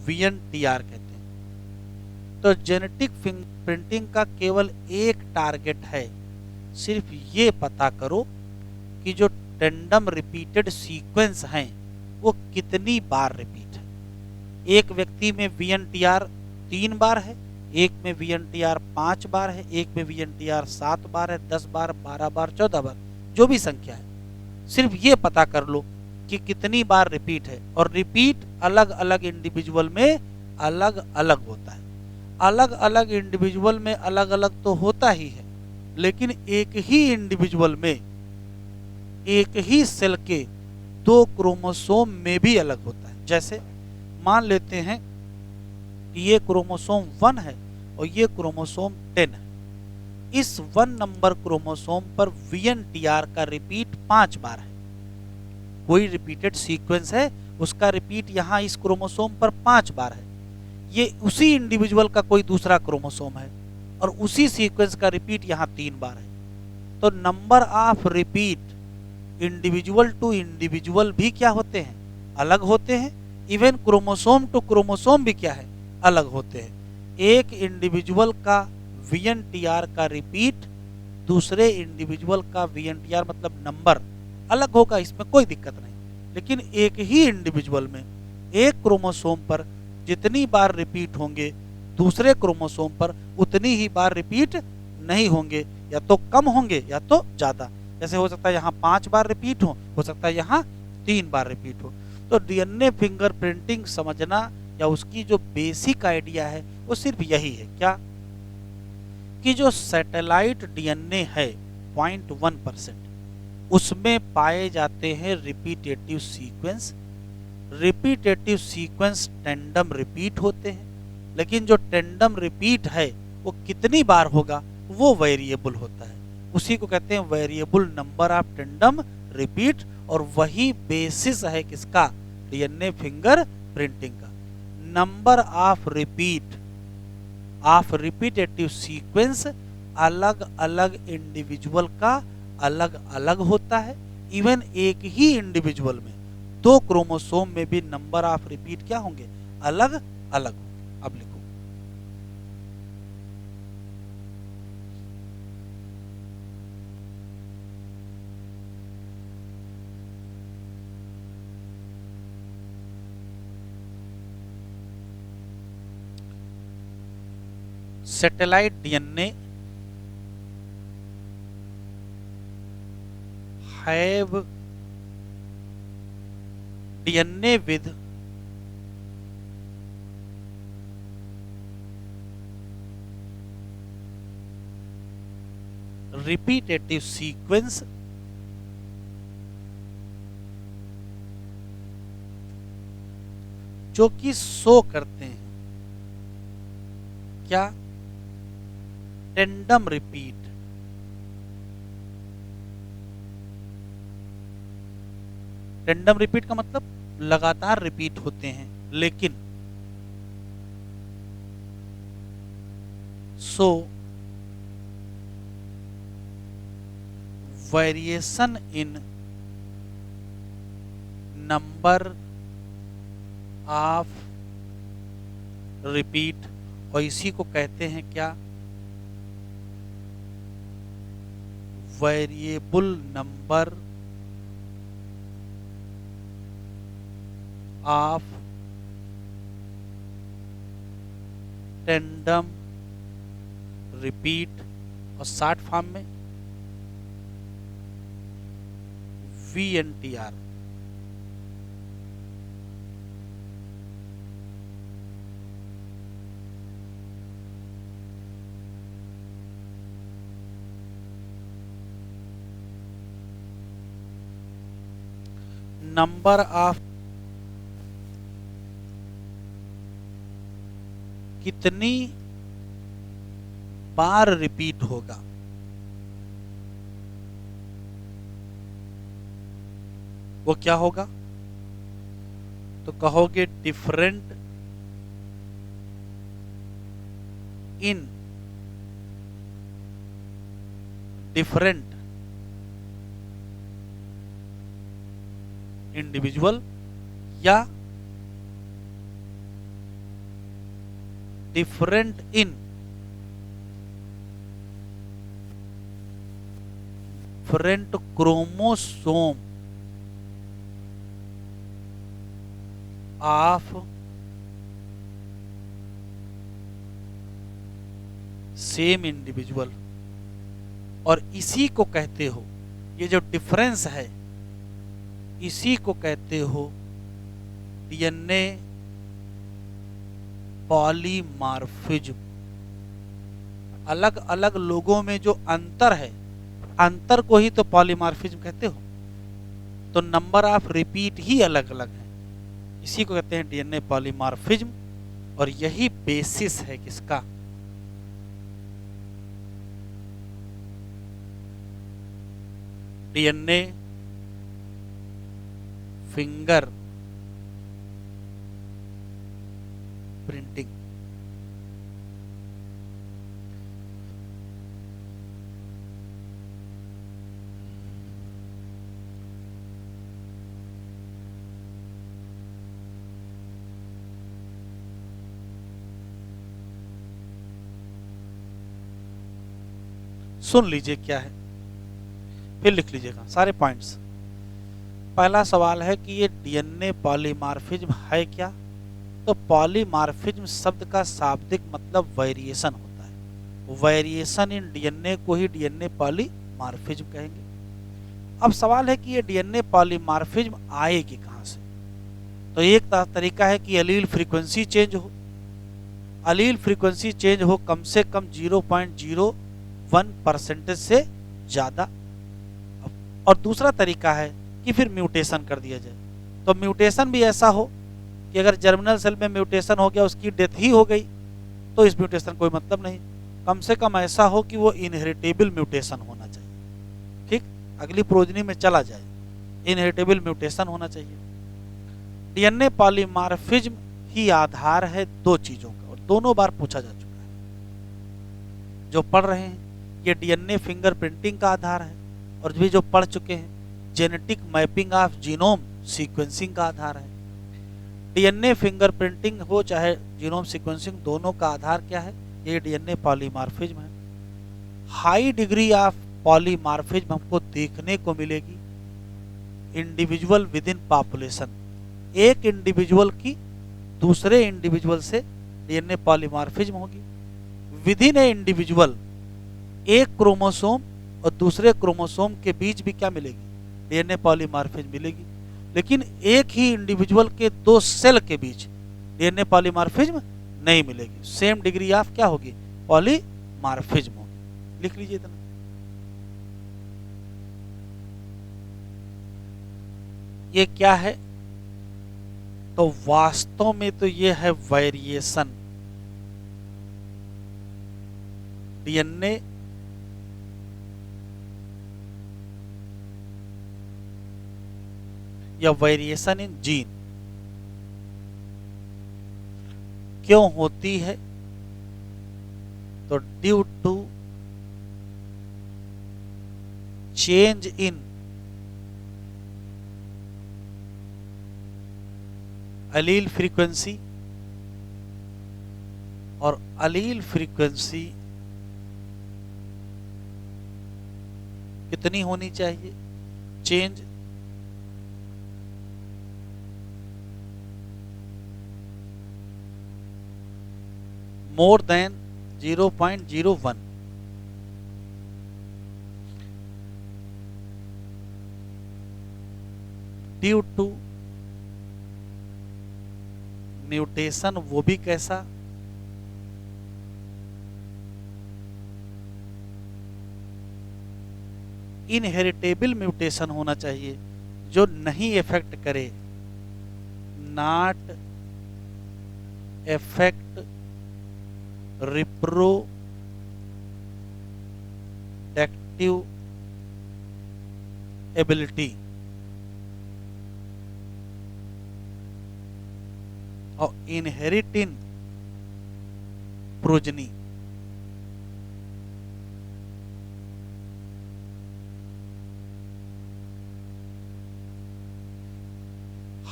VNTR कहते हैं। तो जेनेटिक फिंगरप्रिंटिंग का केवल एक टारगेट है, सिर्फ ये पता करो कि जो टेंडम रिपीटेड सीक्वेंस हैं वो कितनी बार रिपीट है। एक व्यक्ति में VNTR 3 बार है, एक में VNTR 5 बार है, एक में VNTR 7 बार है, 10 बार, 12 बार, 14 बार, जो भी संख्या है, सिर्फ ये पता कर लो कि कितनी बार रिपीट है। और रिपीट अलग अलग इंडिविजुअल में अलग अलग होता है। अलग अलग इंडिविजुअल में अलग अलग तो होता ही है, लेकिन एक ही इंडिविजुअल में एक ही सेल के 2 क्रोमोसोम में भी अलग होता है। जैसे मान लेते हैं कि ये क्रोमोसोम 1 है और ये क्रोमोसोम 10 है। इस 1 नंबर क्रोमोसोम पर VNTR का रिपीट 5 बार है। कोई रिपीटेड सीक्वेंस है, उसका रिपीट यहाँ इस क्रोमोसोम पर 5 बार है। ये उसी इंडिविजुअल का कोई दूसरा क्रोमोसोम है और उसी सीक्वेंस का रिपीट यहाँ 3 बार है। तो number of repeat individual to individual भी क्या होते हैं, अलग होते हैं। इवन क्रोमोसोम टू क्रोमोसोम भी क्या है, अलग होते हैं। एक इंडिविजुअल का VNTR का रिपीट दूसरे इंडिविजुअल का VNTR मतलब नंबर अलग होगा, इसमें कोई दिक्कत नहीं। लेकिन एक ही इंडिविजुअल में एक क्रोमोसोम पर जितनी बार रिपीट होंगे दूसरे क्रोमोसोम पर उतनी ही बार रिपीट नहीं होंगे, या तो कम होंगे या तो ज्यादा। जैसे हो सकता है यहाँ 5 बार रिपीट हो सकता है यहाँ 3 बार रिपीट हो। तो DNA फिंगरप्रिंटिंग समझना या उसकी जो बेसिक आइडिया है वो सिर्फ यही है, क्या कि जो सैटेलाइट DNA है 0.1%, उसमें पाए जाते हैं repetitive sequence. Repetitive sequence tandem repeat होते हैं, लेकिन जो टेंडम रिपीट है वो कितनी बार होगा वो वेरिएबल होता है। उसी को कहते हैं variable number of tandem repeat, और वही बेसिस है किसका, DNA फिंगर प्रिंटिंग का। Number of repeat of repetitive sequence अलग अलग इंडिविजुअल का अलग अलग होता है। इवन एक ही इंडिविजुअल में 2 क्रोमोसोम में भी नंबर ऑफ रिपीट क्या होंगे, अलग अलग होंगे। अब लिखो satellite DNA have DNA with repetitive sequence जो कि शो करते हैं क्या, टेंडम रिपीट। टेंडम रिपीट का मतलब लगातार रिपीट होते हैं, लेकिन सो variation in number of repeat, और इसी को कहते हैं क्या, variable number of tandem repeat, और शॉर्ट फॉर्म में VNTR। नंबर ऑफ कितनी बार रिपीट होगा, वो क्या होगा? तो कहोगे डिफरेंट इन डिफरेंट इंडिविजुअल या different in different chromosome of same individual. और इसी को कहते हो, ये जो डिफरेंस है इसी को कहते हो डीएनए पॉलीमॉर्फिज्म। अलग अलग लोगों में जो अंतर है, अंतर को ही तो पॉलीमॉर्फिज्म कहते हो। तो नंबर ऑफ रिपीट ही अलग अलग है, इसी को कहते हैं डीएनए पॉलीमॉर्फिज्म। और यही बेसिस है किसका? DNA finger printing. सुन लीजिए क्या है, फिर लिख लीजिएगा सारे पॉइंट्स। पहला सवाल है कि ये डीएनए पॉलीमॉर्फिज्म है क्या? तो पॉलीमॉर्फिज्म शब्द का शाब्दिक मतलब वेरिएशन होता है। वेरिएशन इन डीएनए को ही डीएनए पॉलीमॉर्फिज्म कहेंगे। अब सवाल है कि ये डीएनए पॉलीमॉर्फिज्म आएगी कहाँ से? तो एक तरीका है कि एलील फ्रीक्वेंसी चेंज हो। एलील फ्रीक्वेंसी चेंज हो कम से कम 0.01% से ज़्यादा। और दूसरा तरीका है कि फिर म्यूटेशन कर दिया जाए। तो म्यूटेशन भी ऐसा हो कि अगर जर्मिनल सेल में म्यूटेशन हो गया, उसकी डेथ ही हो गई, तो इस म्यूटेशन कोई मतलब नहीं। कम से कम ऐसा हो कि वो इनहेरिटेबल म्यूटेशन होना चाहिए, ठीक, अगली प्रोजनी में चला जाए, इनहेरिटेबल म्यूटेशन होना चाहिए। डीएनए पॉलीमॉर्फिज्म ही आधार है दो चीजों का, और दोनों बार पूछा जा चुका है। जो पढ़ रहे हैं ये डीएनए फिंगरप्रिंटिंग का आधार है, और भी जो पढ़ चुके हैं genetic mapping of genome sequencing का आधार है। डीएनए फिंगरप्रिंटिंग हो चाहे जीनोम सीक्वेंसिंग, दोनों का आधार क्या है? ये डीएनए पॉलीमॉर्फिज्म है। हाई डिग्री ऑफ पॉलीमॉर्फिज्म हमको देखने को मिलेगी इंडिविजुअल विद इन पॉपुलेशन। एक इंडिविजुअल की दूसरे इंडिविजुअल से डीएनए पॉलीमॉर्फिज्म होगी। विद इन ए इंडिविजुअल एक क्रोमोसोम और दूसरे क्रोमोसोम के बीच भी क्या मिलेगी? डीएनए पॉलीमॉर्फिज्म मिलेगी। लेकिन एक ही इंडिविजुअल के दो सेल के बीच डीएनए पॉलीमॉर्फिज्म नहीं मिलेगी। सेम डिग्री ऑफ क्या होगी? पॉलीमॉर्फिज्म होगी। लिख लीजिए इतना। ये क्या है? तो वास्तव में तो ये है वेरिएशन। डीएनए या वेरिएशन इन जीन क्यों होती है? तो due to change in allele frequency, और अलील फ्रीक्वेंसी कितनी होनी चाहिए? Change more than 0.01। Due to mutation, वो भी कैसा? इनहेरिटेबल म्यूटेशन होना चाहिए जो नहीं इफेक्ट करे, नॉट इफेक्ट रिप्रोडक्टिव एबिलिटी और inherit in progeny.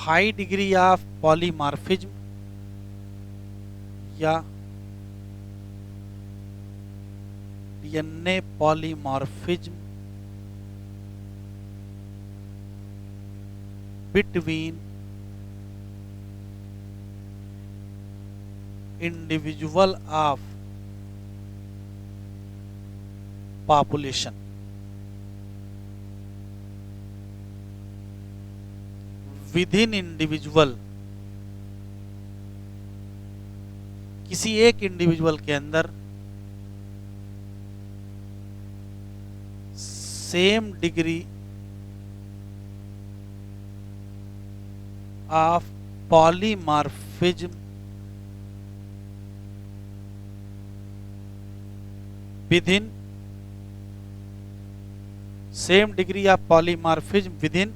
High degree of polymorphism या DNA polymorphism between individual of population. Within individual, किसी एक इंडिविजुअल के अंदर same degree of polymorphism within same degree of polymorphism within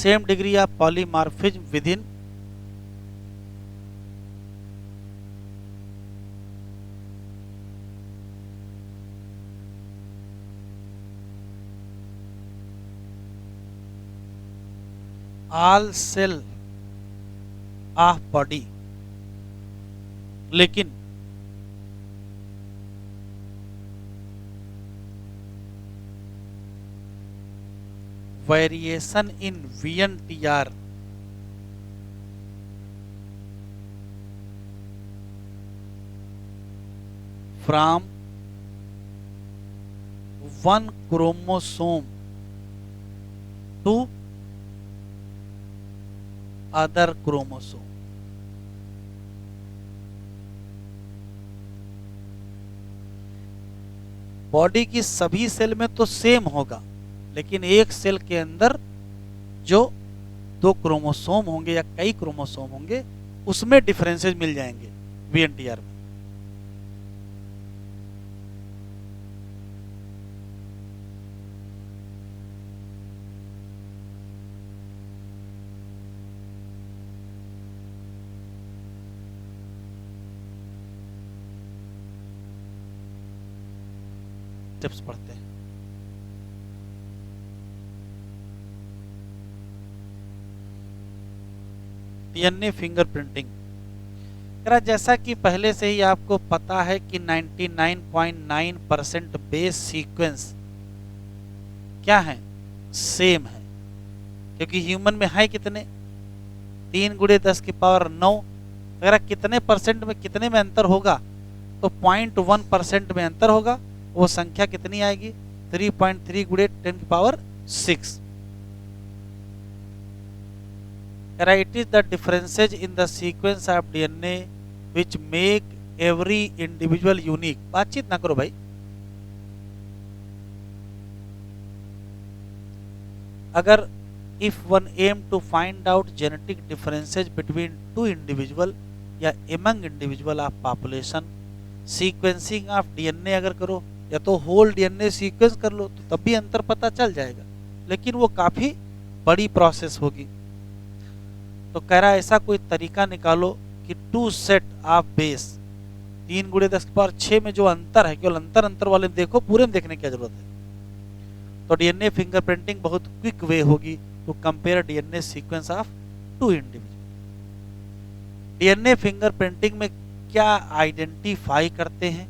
same degree of polymorphism within all cell of body, लेकिन variation in VNTR from one chromosome to other chromosome. Body की सभी cell में तो same होगा, लेकिन एक cell के अंदर जो दो क्रोमोसोम होंगे या कई क्रोमोसोम होंगे उसमें डिफरेंसेस मिल जाएंगे VNTR में। टिप्स पढ़ते हैं। DNA fingerprinting. जैसा कि पहले से ही आपको पता है कि 99.9% बेस सीक्वेंस क्या है, सेम है, क्योंकि ह्यूमन में है कितने 3 × 10⁻⁹। अगर कितने परसेंट में कितने में अंतर होगा तो 0.1% में अंतर होगा। वो संख्या कितनी आएगी 3.3 × 10⁶। It is the differences in the sequence of DNA which make every individual unique। बातचीत ना करो भाई। अगर if one aim to find out genetic differences between two individual या among individual of population, sequencing of DNA अगर करो या तो होल DNA सीक्वेंस कर लो तो तब भी अंतर पता चल जाएगा, लेकिन वो काफी बड़ी प्रोसेस होगी। तो कह रहा है ऐसा कोई तरीका निकालो कि 2 सेट ऑफ बेस 3 × 10⁶ में जो अंतर है, केवल अंतर वाले में देखो, पूरे में देखने की क्या जरूरत है। तो डीएनए फिंगरप्रिंटिंग बहुत क्विक वे होगी to compare DNA sequence of 2 individual. DNA fingerprinting में क्या आइडेंटिफाई करते हैं,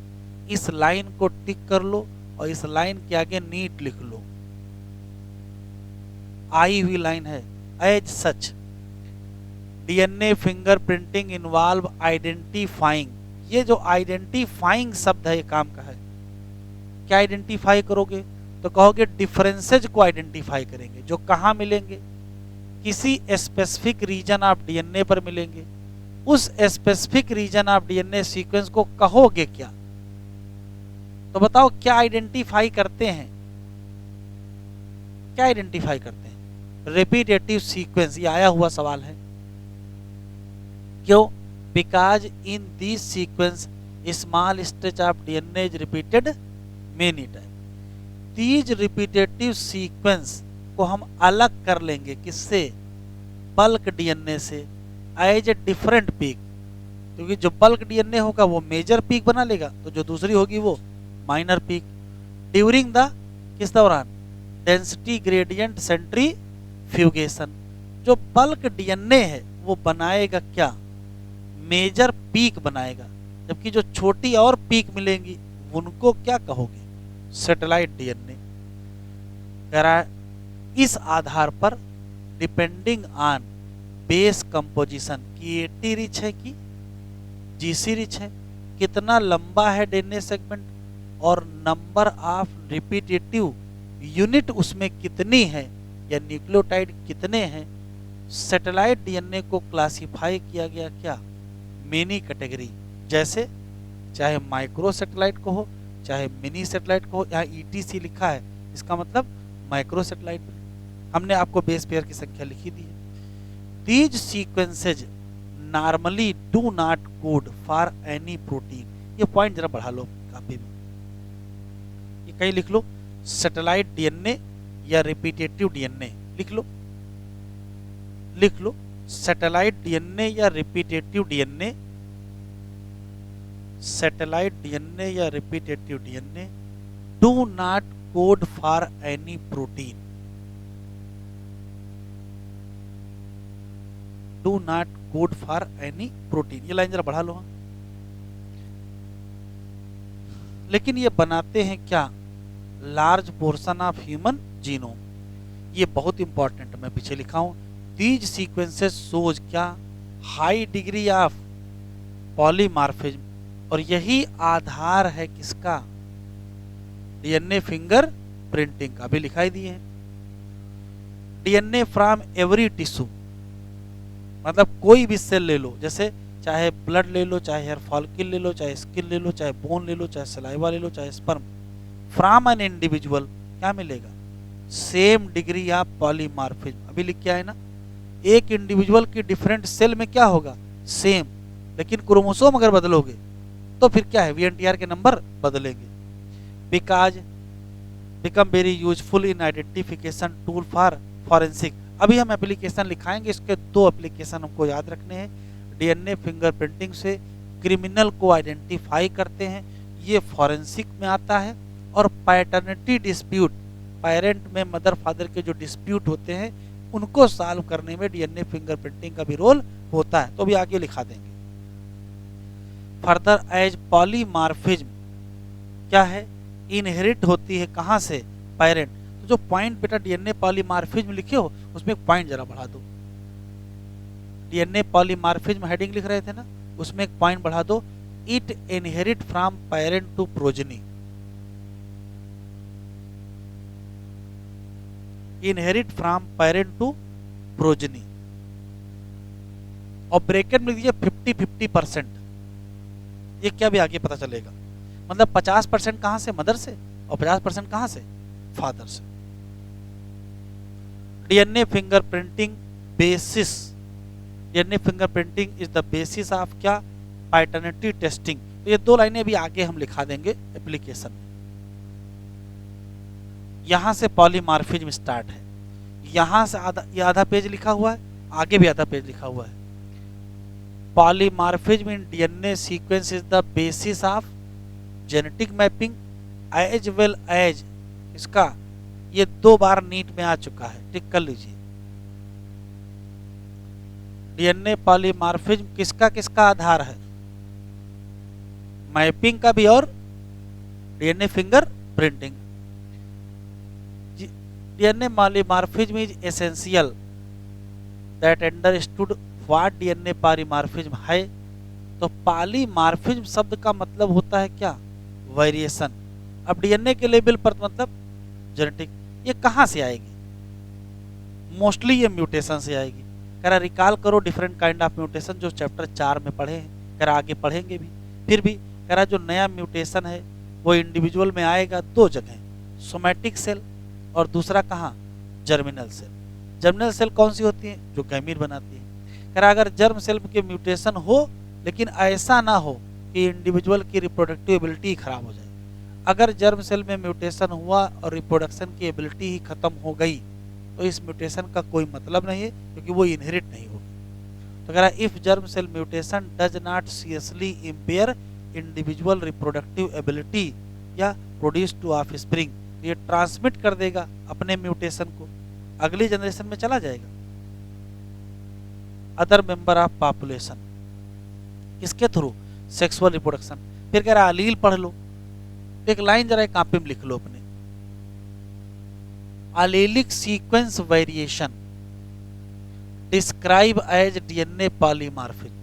इस लाइन को टिक कर लो और इस लाइन के आगे नीट लिख लो। आई हुई लाइन है। As such DNA fingerprinting involve identifying. ये जो आइडेंटिफाइंग शब्द है ये काम का है। क्या आइडेंटिफाई करोगे तो कहोगे डिफरेंसेज को आइडेंटिफाई करेंगे, जो कहाँ मिलेंगे, किसी स्पेसिफिक रीजन ऑफ डीएनए पर मिलेंगे। उस specific region of DNA sequence को कहोगे क्या, तो बताओ क्या आइडेंटिफाई करते हैं। क्या आइडेंटिफाई करते हैं? रिपीटेटिव सीक्वेंस, ये आया हुआ सवाल है। क्यों? Because in this sequence small stretch of DNA is repeated many time. These repetitive sequence को हम अलग कर लेंगे, किससे? बल्क डीएनए से, एज ए डिफरेंट पीक। क्योंकि जो बल्क डीएनए होगा वो मेजर पीक बना लेगा, तो जो दूसरी होगी वो माइनर पीक। ड्यूरिंग द, किस दौरान? Density gradient centrifugation. जो बल्क डीएनए है वो बनाएगा क्या? मेजर पीक बनाएगा, जबकि जो छोटी और पीक मिलेंगी उनको क्या कहोगे? Satellite DNA. कह रहा है इस आधार पर डिपेंडिंग ऑन बेस कंपोजिशन की एटी रिच है कि जीसी रिच है, कितना लंबा है डीएनए सेगमेंट, और नंबर ऑफ रिपीटेटिव यूनिट उसमें कितनी है या न्यूक्लियोटाइड कितने हैं, सैटेलाइट डीएनए को क्लासिफाई किया गया क्या? Many category. जैसे चाहे माइक्रो सैटेलाइट को हो चाहे मिनी सैटेलाइट को हो, यहाँ ईटीसी लिखा है, इसका मतलब माइक्रो सैटेलाइट। हमने आपको बेस पेयर की संख्या लिखी दी है। These sequences normally do not code for any protein. ये पॉइंट जरा बढ़ा लो कापी में, ये कहीं लिख लो, सैटेलाइट डीएनए या रिपीटेटिव डीएनए लिख लो, लिख लो सैटेलाइट डीएनए या रिपीटेटिव डीएनए, सैटेलाइट डीएनए या repetitive DNA do not code for any protein, do not code for any protein. ये लाइन जरा बढ़ा लो। लेकिन ये बनाते हैं क्या? Large portion of human genome. ये बहुत इंपॉर्टेंट, मैं पीछे लिखा हूं। दीज सीक्वेंसेस शोज क्या? हाई डिग्री ऑफ पॉलीमॉर्फिज्म, और यही आधार है किसका? डीएनए फिंगर प्रिंटिंग का। भी लिखाई दिए हैं। डीएनए फ्रॉम एवरी टिश्यू, मतलब कोई भी सेल ले लो, जैसे चाहे ब्लड ले लो, चाहे हेयर फॉलिकल ले लो, चाहे स्किन ले लो, चाहे बोन ले लो, चाहे सलाइवा ले लो, चाहे स्पर्म, फ्रॉम एन इंडिविजुअल क्या मिलेगा? Same degree of polymorphism. अभी लिख के आए ना, एक इंडिविजुअल की डिफरेंट सेल में क्या होगा? सेम, लेकिन क्रोमोसोम अगर बदलोगे तो फिर क्या है? वीएनटीआर के नंबर बदलेंगे। Because become very useful in identification tool for forensic. अभी हम एप्लीकेशन लिखाएंगे, इसके दो एप्लीकेशन हमको याद रखने हैं। डीएनए फिंगरप्रिंटिंग से क्रिमिनल को आइडेंटिफाई करते हैं, ये फॉरेंसिक में आता है। और पैटर्निटी डिस्प्यूट, पेरेंट में मदर फादर के जो डिस्प्यूट होते हैं उनको सॉल्व करने में डीएनए फिंगरप्रिंटिंग का भी रोल होता है, तो भी आगे लिखा देंगे। फर्दर एज पॉलीमॉर्फिज्म क्या है? इनहेरिट होती है कहां से? पेरेंट। तो जो पॉइंट बेटा डीएनए पॉलीमॉर्फिज्म लिखे हो उसमें एक पॉइंट जरा बढ़ा दो। डीएनए पॉलीमॉर्फिज्म हेडिंग लिख रहे थे ना, उसमें एक पॉइंट बढ़ा दो, it inherit from parent to progeny. Inherit from parent to progeny, और ब्रैकेट में लिख दीजिए 50-50%। ये क्या भी आगे पता चलेगा, मतलब 50% कहां से? मदर से, और 50% कहां से? फादर से। DNA fingerprinting basis, DNA fingerprinting is the basis of क्या? Paternity testing. तो ये दो लाइनें भी आगे हम लिखा देंगे एप्लीकेशन में। यहां से पॉलीमॉर्फिज्म स्टार्ट है, यहां से ये आधा पेज लिखा हुआ है, आगे भी आधा पेज लिखा हुआ है। Polymorphism in DNA sequence is the basis of genetic mapping as well as, इसका ये 2 बार नीट में आ चुका है, टिक कर लीजिए। डीएनए पॉलीमॉर्फिज्म किसका किसका आधार है? मैपिंग का भी और DNA finger printing. DNA polymorphism is essential that understood what DNA polymorphism है। तो पॉलीमॉर्फिज्म शब्द का मतलब होता है क्या? वेरिएशन। अब डीएनए के लेवल पर मतलब जेनेटिक, ये कहां से आएगी? मोस्टली ये म्यूटेशन से आएगी। कह रहा रिकॉल करो डिफरेंट काइंड ऑफ म्यूटेशन जो चैप्टर 4 में पढ़े हैं, कह रहा आगे पढ़ेंगे भी। फिर भी कह रहा जो नया म्यूटेशन है वो इंडिविजुअल में आएगा 2 जगह, सोमैटिक सेल और दूसरा कहाँ? Germinal cell. जर्मिनल सेल कौन सी होती है? जो गैमीट बनाती है। कह रहा अगर जर्म सेल के म्यूटेशन हो लेकिन ऐसा ना हो कि इंडिविजुअल की रिप्रोडक्टिव एबिलिटी खराब हो जाए। अगर जर्म सेल में म्यूटेशन हुआ और रिप्रोडक्शन की एबिलिटी ही खत्म हो गई तो इस म्यूटेशन का कोई मतलब नहीं है, क्योंकि वो इनहेरिट नहीं होगी। तो कह रहा if germ cell mutation does not seriously impair individual reproductive ability या प्रोड्यूस टू ऑफस्प्रिंग, ये ट्रांसमिट कर देगा अपने म्यूटेशन को, अगली जनरेशन में चला जाएगा। अदर मेंबर ऑफ पॉपुलेशन, किसके थ्रू? Sexual reproduction. फिर कह रहा अलील पढ़ लो, एक लाइन जरा कॉपी में लिख लो अपने। Allelic sequence variation describe as DNA polymorphism.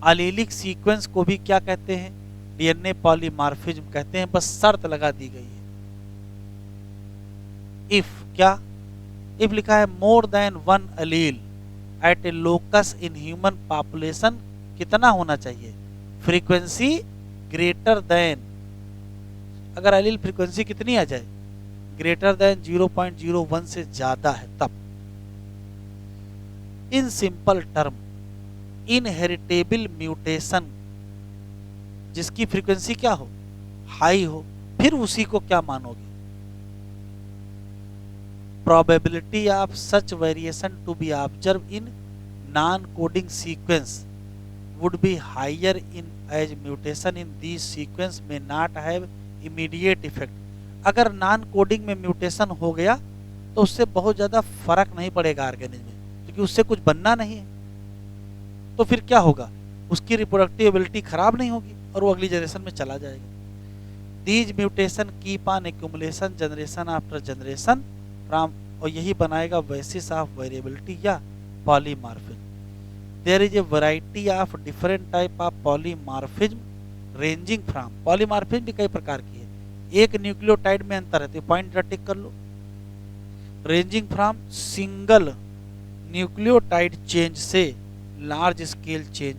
Allelic sequence को भी क्या कहते हैं? डीएनए पॉलीमॉर्फिज्म कहते हैं, बस शर्त लगा दी गई है। इफ क्या? इफ लिखा है more than one allele at a locus in human population, कितना होना चाहिए? फ्रीक्वेंसी ग्रेटर देन, अगर अलील फ्रीक्वेंसी कितनी आ जाए? ग्रेटर देन 0.01 से ज्यादा है तब। In simple term inheritable mutation जिसकी फ्रीक्वेंसी क्या हो? हाई हो, फिर उसी को क्या मानोगे? Probability of such variation to be observe in non coding sequence would be higher in as mutation in these sequence may not have immediate effect। अगर नॉन कोडिंग में म्यूटेशन हो गया तो उससे बहुत ज़्यादा फर्क नहीं पड़ेगा ऑर्गेनिज्म में, क्योंकि उससे कुछ बनना नहीं है। तो फिर क्या होगा? उसकी रिप्रोडक्टिव एबिलिटी खराब नहीं होगी और वो अगली जनरेशन में चला जाएगा। These mutation keep on accumulation generation after generation from, और यही बनाएगा बेसिस ऑफ वेरिएबिलिटी या polymorphism. There is a variety of different type of polymorphism ranging from, polymorphism भी कई प्रकार की है, एक न्यूक्लियोटाइड में अंतर है, तो पॉइंट टिक कर लो। Ranging from single nucleotide change से large scale change.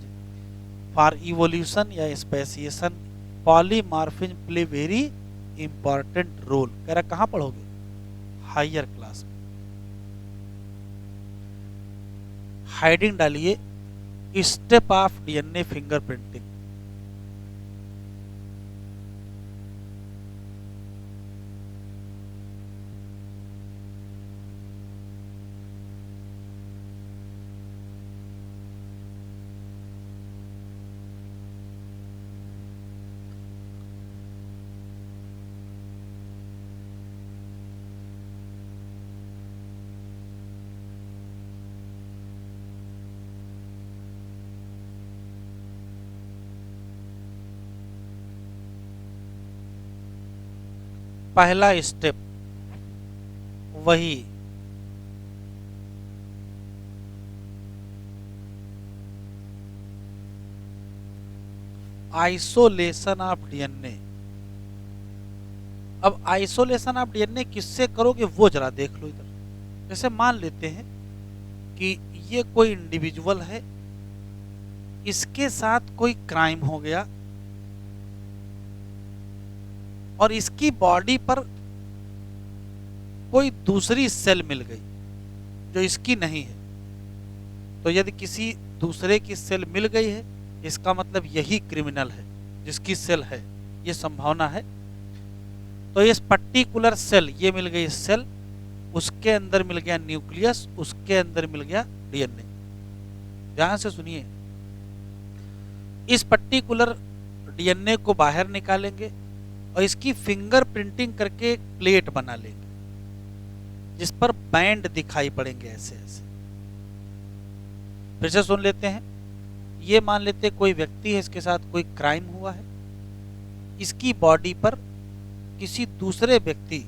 For evolution या speciation polymorphism play very important role. कह रहा कहाँ पढ़ोगे? हायर क्लास में। हाइडिंग डालिए स्टेप ऑफ डीएनए फिंगरप्रिंटिंग। पहला स्टेप वही आइसोलेशन ऑफ डीएनए। अब आइसोलेशन ऑफ डीएनए किससे करोगे वो जरा देख लो इधर। जैसे मान लेते हैं कि ये कोई इंडिविजुअल है, इसके साथ कोई क्राइम हो गया और इसकी बॉडी पर कोई दूसरी सेल मिल गई जो इसकी नहीं है। तो यदि किसी दूसरे की सेल मिल गई है इसका मतलब यही क्रिमिनल है जिसकी सेल है, ये संभावना है। तो इस पर्टिकुलर सेल, ये मिल गई सेल, उसके अंदर मिल गया न्यूक्लियस, उसके अंदर मिल गया डीएनए। ध्यान से सुनिए, इस पर्टिकुलर डीएनए को बाहर निकालेंगे और इसकी फिंगर प्रिंटिंग करके एक प्लेट बना लेंगे जिस पर बैंड दिखाई पड़ेंगे ऐसे ऐसे। फिर से सुन लेते हैं। ये मान लेते कोई व्यक्ति है, इसके साथ कोई क्राइम हुआ है, इसकी बॉडी पर किसी दूसरे व्यक्ति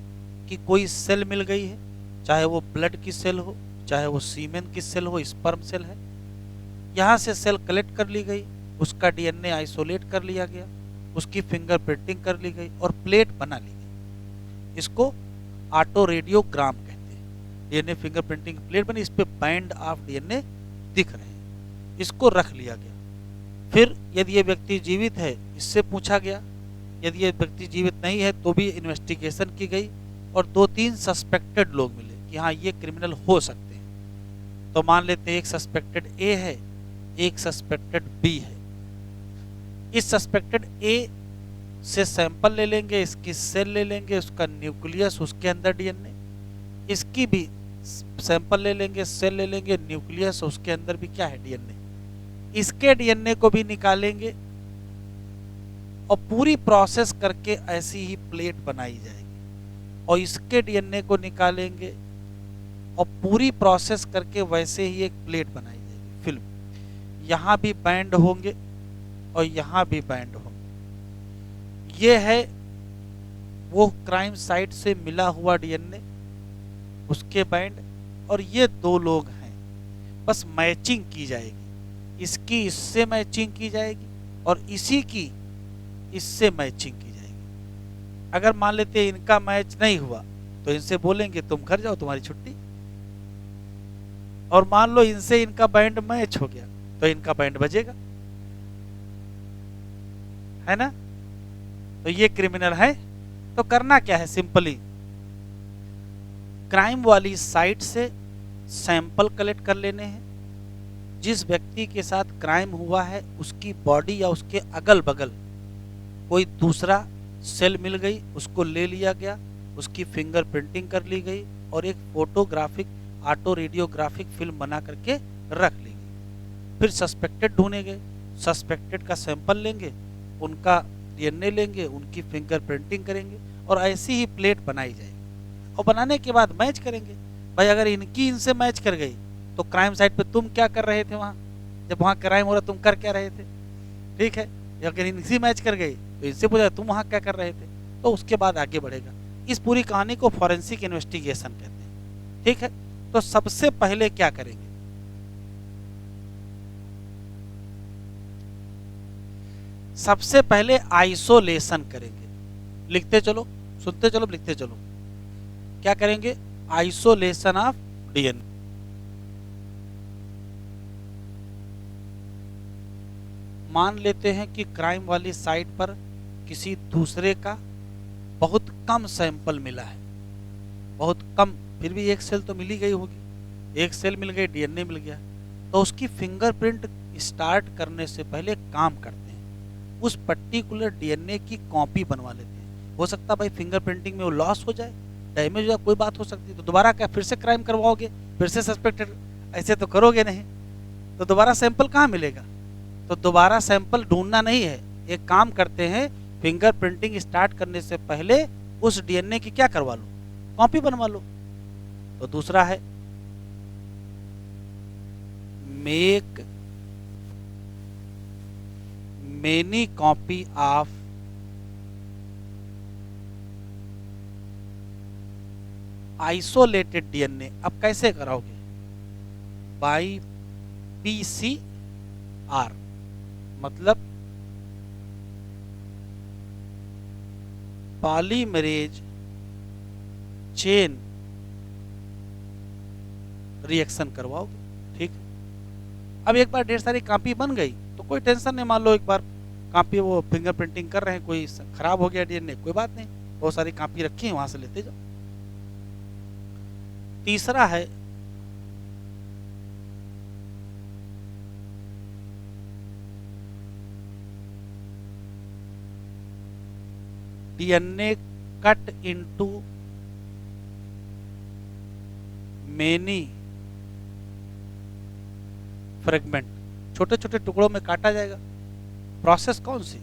की कोई सेल मिल गई है, चाहे वो ब्लड की सेल हो, चाहे वो सीमेन की सेल हो, स्पर्म सेल है। यहाँ से सेल कलेक्ट कर ली गई, उसका डीएनए आइसोलेट कर लिया गया, उसकी फिंगर प्रिंटिंग कर ली गई और प्लेट बना ली गई। इसको ऑटो रेडियोग्राम कहते हैं। डीएनए फिंगर प्रिंटिंग प्लेट बनी, इस पे बैंड ऑफ डीएनए दिख रहे हैं, इसको रख लिया गया। फिर यदि ये व्यक्ति जीवित है इससे पूछा गया, यदि ये व्यक्ति जीवित नहीं है तो भी इन्वेस्टिगेशन की गई और 2-3 सस्पेक्टेड लोग मिले। कि हाँ ये क्रिमिनल हो सकते हैं। तो मान लेते हैं एक सस्पेक्टेड ए है, एक सस्पेक्टेड बी है। इस सस्पेक्टेड ए से सैंपल ले लेंगे, इसकी सेल ले लेंगे, उसका न्यूक्लियस, उसके अंदर डीएनए, इसकी भी सैंपल ले लेंगे, सेल ले लेंगे, न्यूक्लियस, उसके अंदर भी क्या है डीएनए, इसके डीएनए को भी निकालेंगे और पूरी प्रोसेस करके ऐसी ही प्लेट बनाई जाएगी और इसके डीएनए को निकालेंगे और पूरी प्रोसेस करके वैसे ही एक प्लेट बनाई जाएगी फिल्म। यहाँ भी बैंड होंगे और यहाँ भी बैंड होंगे। ये है वो क्राइम साइट से मिला हुआ डीएनए, उसके बैंड, और ये दो लोग हैं। बस मैचिंग की जाएगी, इसकी इससे मैचिंग की जाएगी और इसी की इससे मैचिंग की जाएगी। अगर मान लेते हैं इनका मैच नहीं हुआ तो इनसे बोलेंगे तुम घर जाओ, तुम्हारी छुट्टी। और मान लो इनसे इनका बैंड मैच हो गया तो इनका बैंड बजेगा, है ना। तो ये क्रिमिनल है। तो करना क्या है, सिंपली क्राइम वाली साइट से सैंपल कलेक्ट कर लेने हैं। जिस व्यक्ति के साथ क्राइम हुआ है उसकी बॉडी या उसके अगल बगल कोई दूसरा सेल मिल गई, उसको ले लिया गया, उसकी फिंगर प्रिंटिंग कर ली गई और एक फोटोग्राफिक ऑटो रेडियोग्राफिक फिल्म बना करके रख ली गई। फिर सस्पेक्टेड ढूंढे गए, सस्पेक्टेड का सैंपल लेंगे, उनका डीएनए लेंगे, उनकी फिंगर प्रिंटिंग करेंगे और ऐसी ही प्लेट बनाई जाएगी। और बनाने के बाद मैच करेंगे। भाई अगर इनकी इनसे मैच कर गई तो क्राइम साइट पे तुम क्या कर रहे थे वहां, जब वहां क्राइम हो रहा तुम कर क्या रहे थे, ठीक है। अगर इनसी मैच कर गई तो इनसे पूछा तुम वहां क्या कर रहे थे, तो उसके बाद आगे बढ़ेगा। इस पूरी कहानी को फॉरेंसिक इन्वेस्टिगेशन कहते हैं, ठीक है। तो सबसे पहले क्या करेंगे, सबसे पहले आइसोलेशन करेंगे। लिखते चलो, सुनते चलो, लिखते चलो। क्या करेंगे, आइसोलेशन ऑफ डीएनए। मान लेते हैं कि क्राइम वाली साइट पर किसी दूसरे का बहुत कम सैंपल मिला है, बहुत कम, फिर भी एक सेल तो मिल ही गई होगी, एक सेल मिल गई, डीएनए मिल गया। तो उसकी फिंगरप्रिंट स्टार्ट करने से पहले काम करते हैं, उस पर्टिकुलर डीएनए की कॉपी बनवा लेते हैं। हो सकता है भाई फिंगरप्रिंटिंग में वो लॉस हो जाए, डैमेज हो जाए, कोई बात हो सकती है, तो दोबारा क्या फिर से क्राइम करवाओगे, फिर से सस्पेक्टेड, ऐसे तो करोगे नहीं। तो दोबारा सैंपल कहाँ मिलेगा, तो दोबारा सैंपल ढूंढना नहीं है। एक काम करते हैं, फिंगरप्रिंटिंग स्टार्ट करने से पहले उस डीएनए की क्या करवा लो, कॉपी बनवा लो। तो दूसरा है make many copy of isolated DNA. अब कैसे कराओगे, बाई पीसीआर, मतलब पॉलीमरेज चेन रिएक्शन करवाओगे, ठीक है। अब एक बार ढेर सारी कॉपी बन गई तो कोई टेंशन नहीं, मान लो एक बार कॉपी वो फिंगरप्रिंटिंग कर रहे हैं, कोई खराब हो गया डीएनए, कोई बात नहीं, बहुत सारी कॉपी रखी है वहां से लेते जाओ। तीसरा है DNA cut into many fragment, छोटे छोटे टुकड़ों में काटा जाएगा। प्रोसेस कौन सी,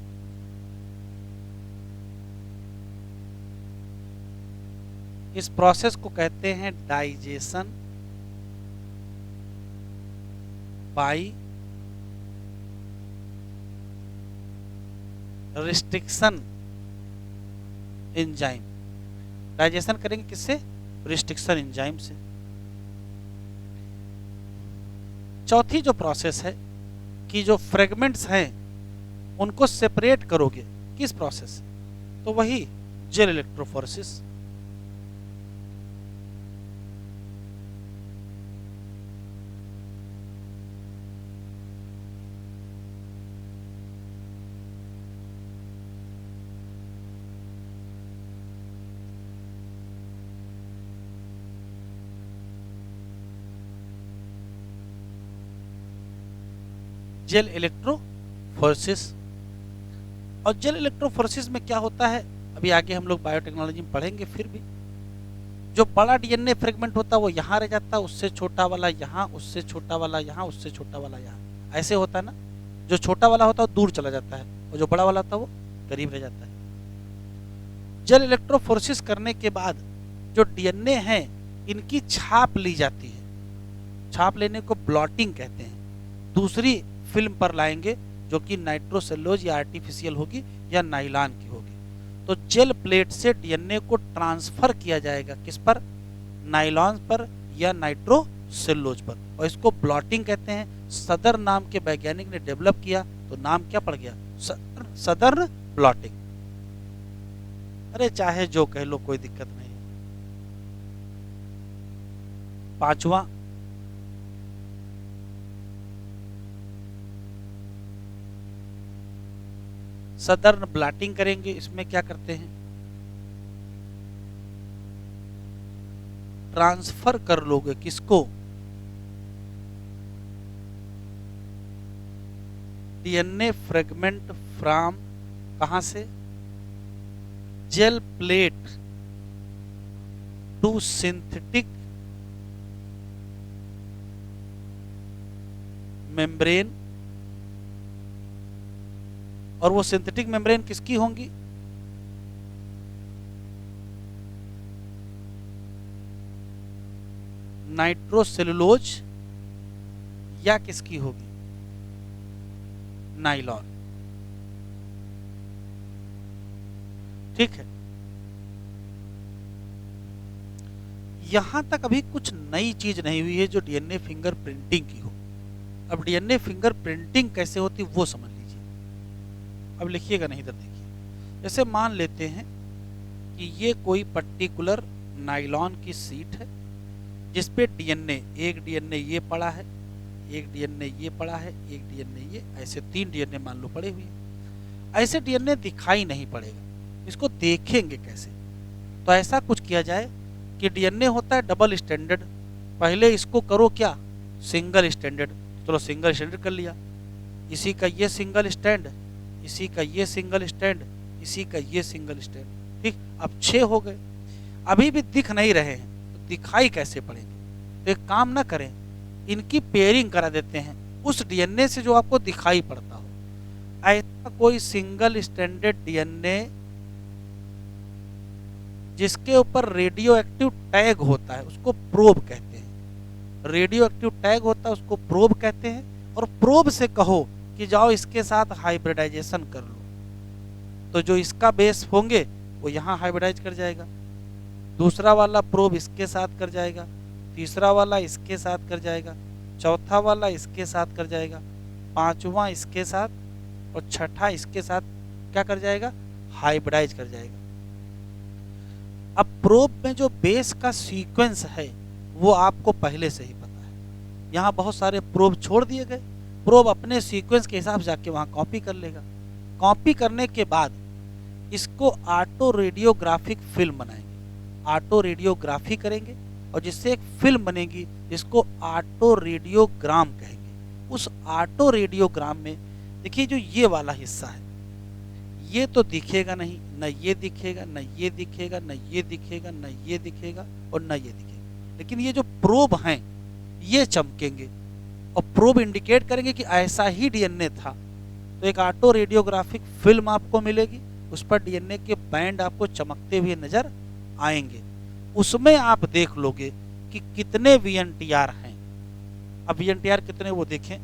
इस प्रोसेस को कहते हैं digestion bye restriction enzyme. Digestion करेंगे किससे, रिस्ट्रिक्शन एंजाइम से। चौथी जो प्रोसेस है कि जो फ्रेगमेंट्स हैं उनको सेपरेट करोगे, किस प्रोसेस से, तो वही जेल इलेक्ट्रोफोरेसिस। Gel electrophoresis. और जेल इलेक्ट्रोफोरेसिस में क्या होता है अभी आगे हम लोग बायोटेक्नोलॉजी में पढ़ेंगे। फिर भी जो बड़ा डीएनए फ्रेगमेंट होता है वो यहाँ रह जाता है, उससे छोटा वाला यहाँ, उससे छोटा वाला यहाँ, उससे छोटा वाला यहाँ, ऐसे होता है ना। जो छोटा वाला होता है वो दूर चला जाता है और जो बड़ा वाला होता है वो करीब रह जाता है। जेल इलेक्ट्रोफोरेसिस करने के बाद जो डीएनए है इनकी छाप ली जाती है। छाप लेने को ब्लॉटिंग कहते हैं। दूसरी फिल्म पर लाएंगे जो कि नाइट्रोसेलुलोज या आर्टिफिशियल होगी या नाइलॉन की होगी। तो जेल प्लेट से डीएनए को ट्रांसफर किया जाएगा किस पर, नाइलॉन पर या नाइट्रोसेलुलोज पर, और इसको ब्लॉटिंग कहते हैं। सदर नाम के वैज्ञानिक ने डेवलप किया तो नाम क्या पड़ गया, सदर्न ब्लॉटिंग। अरे चाहे जो कह लो कोई दिक्कत नहीं। पांचवा, सदर्न ब्लॉटिंग करेंगे। इसमें क्या करते हैं, ट्रांसफर कर लोगे किसको, डीएनए फ्रेगमेंट फ्रॉम, कहां से, gel plate to synthetic membrane. और वो सिंथेटिक मेम्ब्रेन किसकी होंगी, नाइट्रोसेलुलोज या किसकी होगी, नाइलॉन। ठीक है, यहां तक अभी कुछ नई चीज नहीं हुई है जो डीएनए फिंगर प्रिंटिंग की हो। अब डीएनए फिंगर प्रिंटिंग कैसे होती वो समझ लीजिए। अब लिखिएगा नहीं, इधर देखिए। जैसे मान लेते हैं कि ये कोई पर्टिकुलर नाइलॉन की शीट है जिसपे डीएनए, एक डीएनए ये पड़ा है, एक डीएनए ये पड़ा है, एक डीएनए ये, ऐसे 3 डीएनए मान लो पड़े हुए हैं। ऐसे डीएनए दिखाई नहीं पड़ेगा, इसको देखेंगे कैसे। तो ऐसा कुछ किया जाए कि डीएनए होता है डबल स्टैंडर्ड, पहले इसको करो क्या, सिंगल स्टैंडर्ड। चलो सिंगल स्टैंडर्ड कर लिया, इसी का ये सिंगल स्टैंड, इसी का ये सिंगल स्टैंड, इसी का ये सिंगल स्टैंड। ठीक, अब 6 हो गए। अभी भी दिख नहीं रहे हैं तो दिखाई कैसे पड़ेंगे। तो एक काम ना करें, इनकी पेयरिंग करा देते हैं उस डीएनए से जो आपको दिखाई पड़ता हो। ऐसा कोई सिंगल स्टैंडर्ड डीएनए जिसके ऊपर रेडियो एक्टिव टैग होता है उसको प्रोब कहते हैं। रेडियो एक्टिव टैग होता है उसको प्रोब कहते हैं। और प्रोब से कहो कि जाओ इसके साथ हाइब्रिडाइजेशन कर लो, तो जो इसका बेस होंगे वो यहाँ हाइब्रिडाइज कर जाएगा, दूसरा वाला प्रोब इसके साथ कर जाएगा, तीसरा वाला इसके साथ कर जाएगा, चौथा वाला इसके साथ कर जाएगा, पांचवा इसके साथ, और छठा इसके साथ क्या कर जाएगा, हाइब्रिडाइज कर जाएगा। अब प्रोब में जो बेस का सीक्वेंस है वो आपको पहले से ही पता है। यहाँ बहुत सारे प्रोब छोड़ दिए गए, प्रोब अपने सीक्वेंस के हिसाब से जाके वहाँ कॉपी कर लेगा। कॉपी करने के बाद इसको ऑटो रेडियोग्राफिक फिल्म बनाएंगे, ऑटो रेडियोग्राफी करेंगे और जिससे एक फिल्म बनेगी जिसको ऑटो रेडियोग्राम कहेंगे। उस ऑटो रेडियोग्राम में देखिए जो ये वाला हिस्सा है ये तो दिखेगा नहीं, न ये दिखेगा, न ये दिखेगा, न ये दिखेगा, न ये दिखेगा और न ये दिखेगा, लेकिन ये जो प्रोब हैं ये चमकेंगे और प्रोब इंडिकेट करेंगे कि ऐसा ही डीएनए था। तो एक ऑटो रेडियोग्राफिक फिल्म आपको मिलेगी, उस पर डीएनए के बैंड आपको चमकते हुए नजर आएंगे। उसमें आप देख लोगे कि कितने वीएनटीआर हैं। अब वीएनटीआर कितने वो देखें,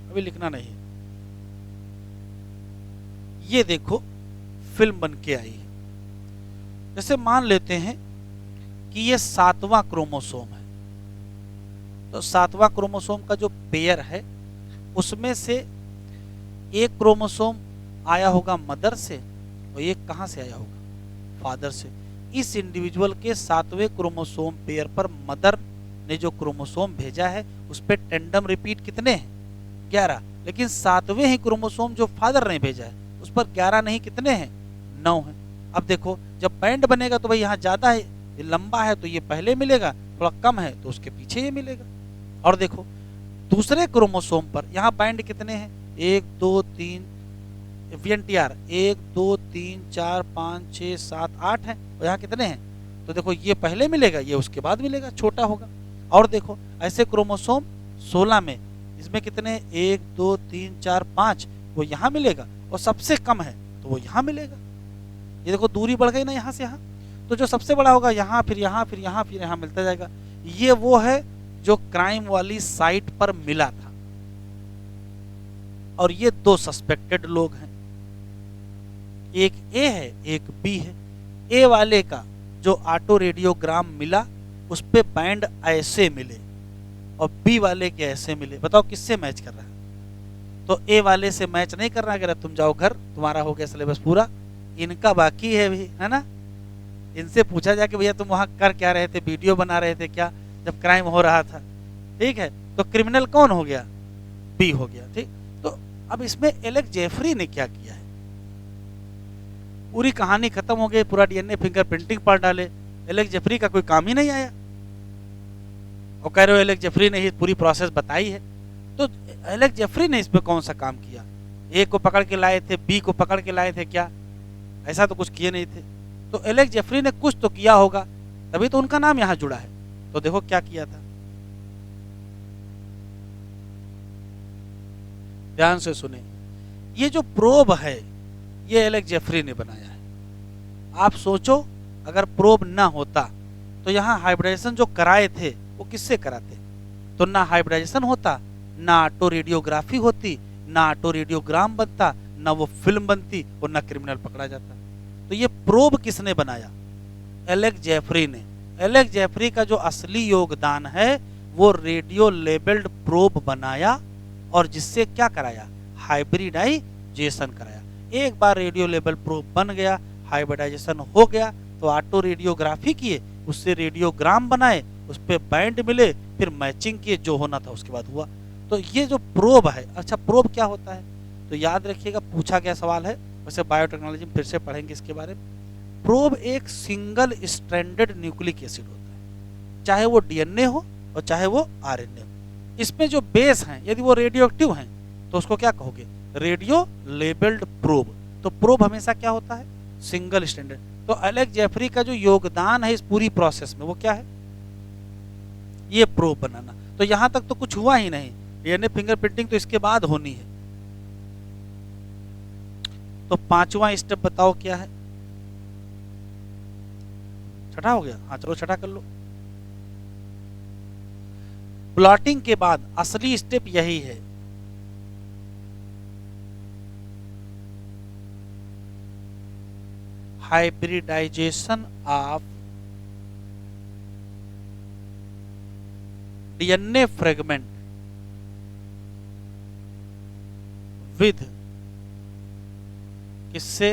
अभी लिखना नहीं है। ये देखो फिल्म बन के आई है। जैसे मान लेते हैं कि ये 7वां क्रोमोसोम है, तो 7वां क्रोमोसोम का जो पेयर है उसमें से एक क्रोमोसोम आया होगा मदर से और एक कहां से आया होगा, फादर से। इस इंडिविजुअल के 7वें क्रोमोसोम पेयर पर मदर ने जो क्रोमोसोम भेजा है उस पर टेंडम रिपीट कितने हैं, 11। लेकिन 7वें ही क्रोमोसोम जो फादर ने भेजा है उस पर 11 नहीं कितने हैं, 9 हैं। अब देखो जब बैंड बनेगा तो भाई यहाँ ज्यादा है, ये लंबा है तो ये पहले मिलेगा, थोड़ा कम है तो उसके पीछे ये मिलेगा। और देखो दूसरे क्रोमोसोम पर यहाँ बैंड कितने हैं, 1 2 3 VNTR 1 2 3 4 5 6 7 8 है, और यहाँ कितने हैं, तो देखो ये पहले मिलेगा, ये उसके बाद मिलेगा, छोटा होगा। और देखो ऐसे क्रोमोसोम 16 में, इसमें कितने 1 2 3 4 5, वो यहाँ मिलेगा, और सबसे कम है तो वो यहाँ मिलेगा। ये देखो दूरी बढ़ गई ना यहाँ से यहाँ, तो जो सबसे बड़ा होगा यहाँ, फिर यहाँ, फिर यहाँ, फिर यहाँ मिलता जाएगा। ये वो है जो क्राइम वाली साइट पर मिला था, और ये 2 सस्पेक्टेड लोग हैं, एक ए है एक बी है। ए वाले का जो ऑटो रेडियोग्राम मिला उस पे बैंड ऐसे मिले, और बी वाले के ऐसे मिले। बताओ किससे मैच कर रहा है, तो ए वाले से मैच नहीं कर रहा। अगर तुम जाओ घर, तुम्हारा हो गया सिलेबस पूरा, इनका बाकी है भी, है ना। इनसे पूछा जाए कि भैया तुम वहां कर क्या रहे थे, वीडियो बना रहे थे क्या जब क्राइम हो रहा था, ठीक है, तो क्रिमिनल कौन हो गया, बी हो गया, ठीक। तो अब इसमें एलेक्स जेफरी ने क्या किया है, पूरी कहानी खत्म हो गई, पूरा डीएनए फिंगरप्रिंटिंग पर डाले, एलेक्स जेफरी का कोई काम ही नहीं आया, और कह रहे हो एलेक्स जेफरी ने ही पूरी प्रोसेस बताई है। तो एलेक्स जेफरी ने इस पे कौन सा काम किया, ए को पकड़ के लाए थे, बी को पकड़ के लाए थे क्या, ऐसा तो कुछ किए नहीं थे। तो एलेक्स जेफरी ने कुछ तो किया होगा, तभी तो उनका नाम यहां जुड़ा है। तो देखो क्या किया था, ध्यान से सुने। ये जो प्रोब है ये एलेक्स जेफरी ने बनाया है। आप सोचो अगर प्रोब ना होता तो यहाँ हाइब्रिडाइजेशन जो कराए थे वो किससे कराते, तो ना हाइब्रिडाइजेशन होता, ना ऑटो रेडियोग्राफी होती, ना ऑटो रेडियोग्राम बनता, ना वो फिल्म बनती, और ना क्रिमिनल पकड़ा जाता। तो ये प्रोब किसने बनाया, एलेक्स जेफरी ने। एलेक्स जेफरी का जो असली योगदान है वो रेडियो लेबल्ड प्रोब बनाया, और जिससे क्या कराया, हाइब्रिडाइजेशन कराया। एक बार रेडियो लेबल प्रोब बन गया, हाइब्रिडाइजेशन हो गया, तो ऑटो रेडियोग्राफी किए, उससे रेडियोग्राम बनाए, उस पे बैंड मिले, फिर मैचिंग किए, जो होना था उसके बाद हुआ। तो ये जो प्रोब है, अच्छा प्रोब क्या होता है, तो याद रखिएगा, पूछा गया सवाल है, वैसे बायोटेक्नोलॉजी में फिर से पढ़ेंगे इसके बारे में। प्रोब एक सिंगल स्ट्रैंडेड न्यूक्लिक एसिड होता है, चाहे वो डीएनए हो और चाहे वो आरएनए हो। इसमें जो बेस हैं यदि वो रेडियो एक्टिव हैं तो उसको क्या कहोगे, रेडियो लेबल्ड प्रोब। तो प्रोब हमेशा क्या होता है, सिंगल स्ट्रैंडेड। तो एलेक्स जेफरी का जो योगदान है इस पूरी प्रोसेस में वो क्या है, ये प्रोब बनाना। तो यहां तक तो कुछ हुआ ही नहीं, डीएनए फिंगरप्रिंटिंग तो इसके बाद होनी है। तो 5वां स्टेप बताओ क्या है, छठा हो गया, हाँ चलो छठा कर लो। प्लॉटिंग के बाद असली स्टेप यही है, hybridization of DNA fragment with किससे,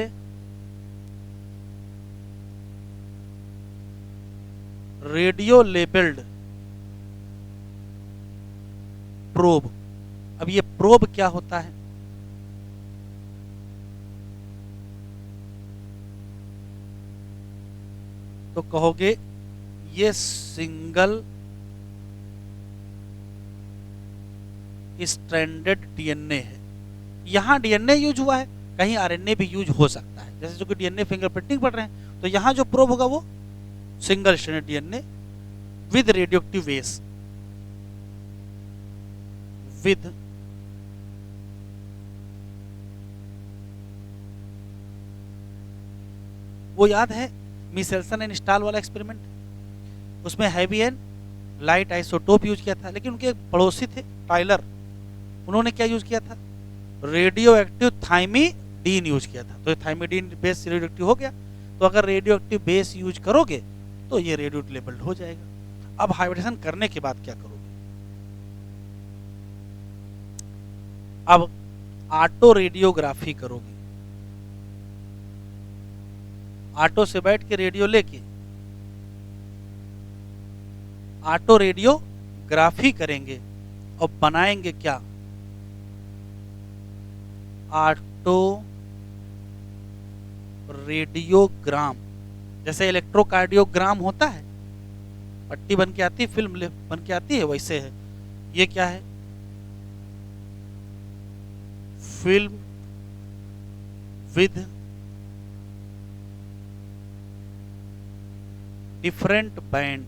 रेडियो लेबल्ड प्रोब। अब ये प्रोब क्या होता है, तो कहोगे ये सिंगल स्ट्रैंडेड डीएनए है। यहां डीएनए यूज हुआ है, कहीं आरएनए भी यूज हो सकता है, जैसे जो कि डीएनए फिंगरप्रिंटिंग पढ़ रहे हैं, तो यहां जो प्रोब होगा वो single stranded DNA with radioactive base, with वो याद है मिसेल्सन एंड स्टाल वाला एक्सपेरिमेंट, उसमें heavy and light isotope use किया था, लेकिन उनके एक पड़ोसी थे टाइलर, उन्होंने क्या यूज किया था, रेडियो एक्टिव थाइमिडीन यूज किया था। तो थाइमिडीन बेस रेडियो एक्टिव हो गया, तो अगर रेडियो एक्टिव बेस यूज करोगे तो ये रेडियो लेबल्ड हो जाएगा। अब हाइब्रिडेशन करने के बाद क्या करोगे, अब ऑटो रेडियोग्राफी करोगे, ऑटो से बैठ के रेडियो लेके ऑटो रेडियोग्राफी करेंगे और बनाएंगे क्या, ऑटो रेडियोग्राम। जैसे इलेक्ट्रोकार्डियोग्राम होता है, पट्टी बन के आती है, फिल्म बन के आती है, वैसे है। ये क्या है, फिल्म विद डिफरेंट बैंड।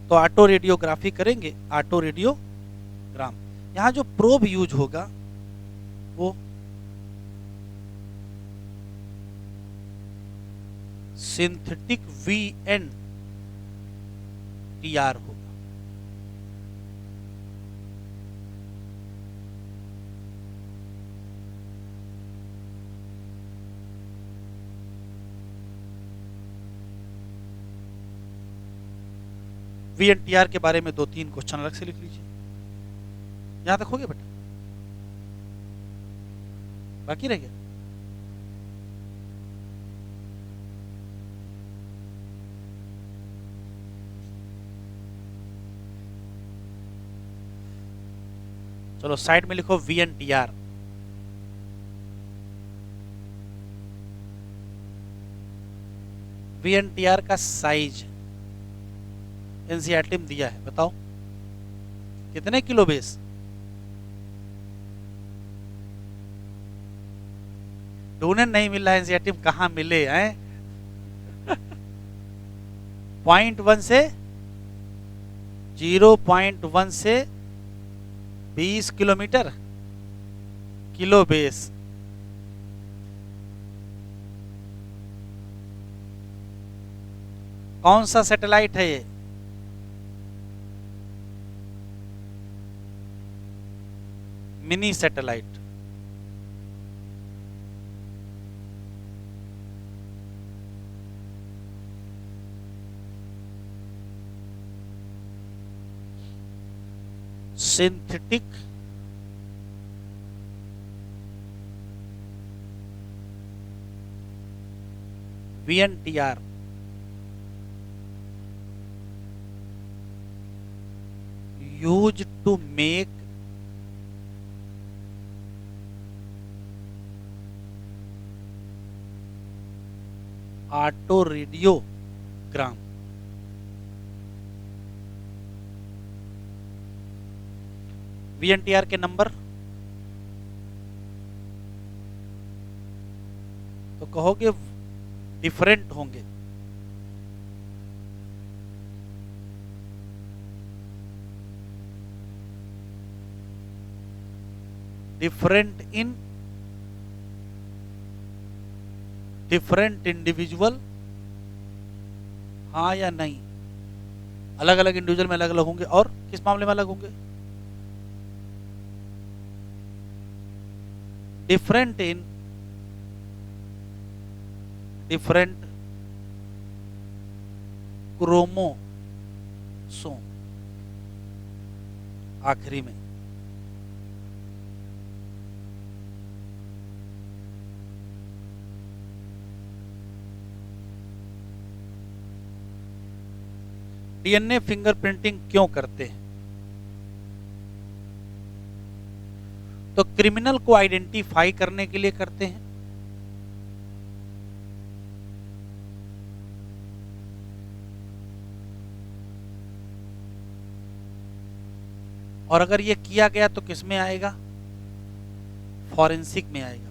तो ऑटो रेडियोग्राफी करेंगे, ऑटो रेडियोग्राम। यहां जो प्रोब यूज होगा वो सिंथेटिक VNTR होगा। VNTR के बारे में 2-3 क्वेश्चन अलग से लिख लीजिए। यहां तक हो गया बेटा, बाकी रह गया। चलो साइड में लिखो VNTR। VNTR का साइज एनसीईआरटी में दिया है, बताओ कितने किलो बेस? ढूंढने नहीं मिल रहा है एनसीईआरटी में, कहां मिले हैं? 0.1 से 0.1 से 20 किलोमीटर किलो बेस। कौन सा सैटेलाइट है ये? Mini satellite. Synthetic VNTR used to make auto radiogram. VNTR के नंबर तो कहोगे डिफरेंट होंगे। डिफरेंट इन डिफरेंट इंडिविजुअल, हाँ या नहीं? अलग अलग इंडिविजुअल में अलग अलग होंगे, और किस मामले में अलग होंगे? डिफरेंट इन डिफरेंट क्रोमोसोम आखिरी में। डीएनए फिंगरप्रिंटिंग क्यों करते हैं? तो क्रिमिनल को आइडेंटिफाई करने के लिए करते हैं, और अगर ये किया गया तो किस में आएगा? फॉरेंसिक में आएगा।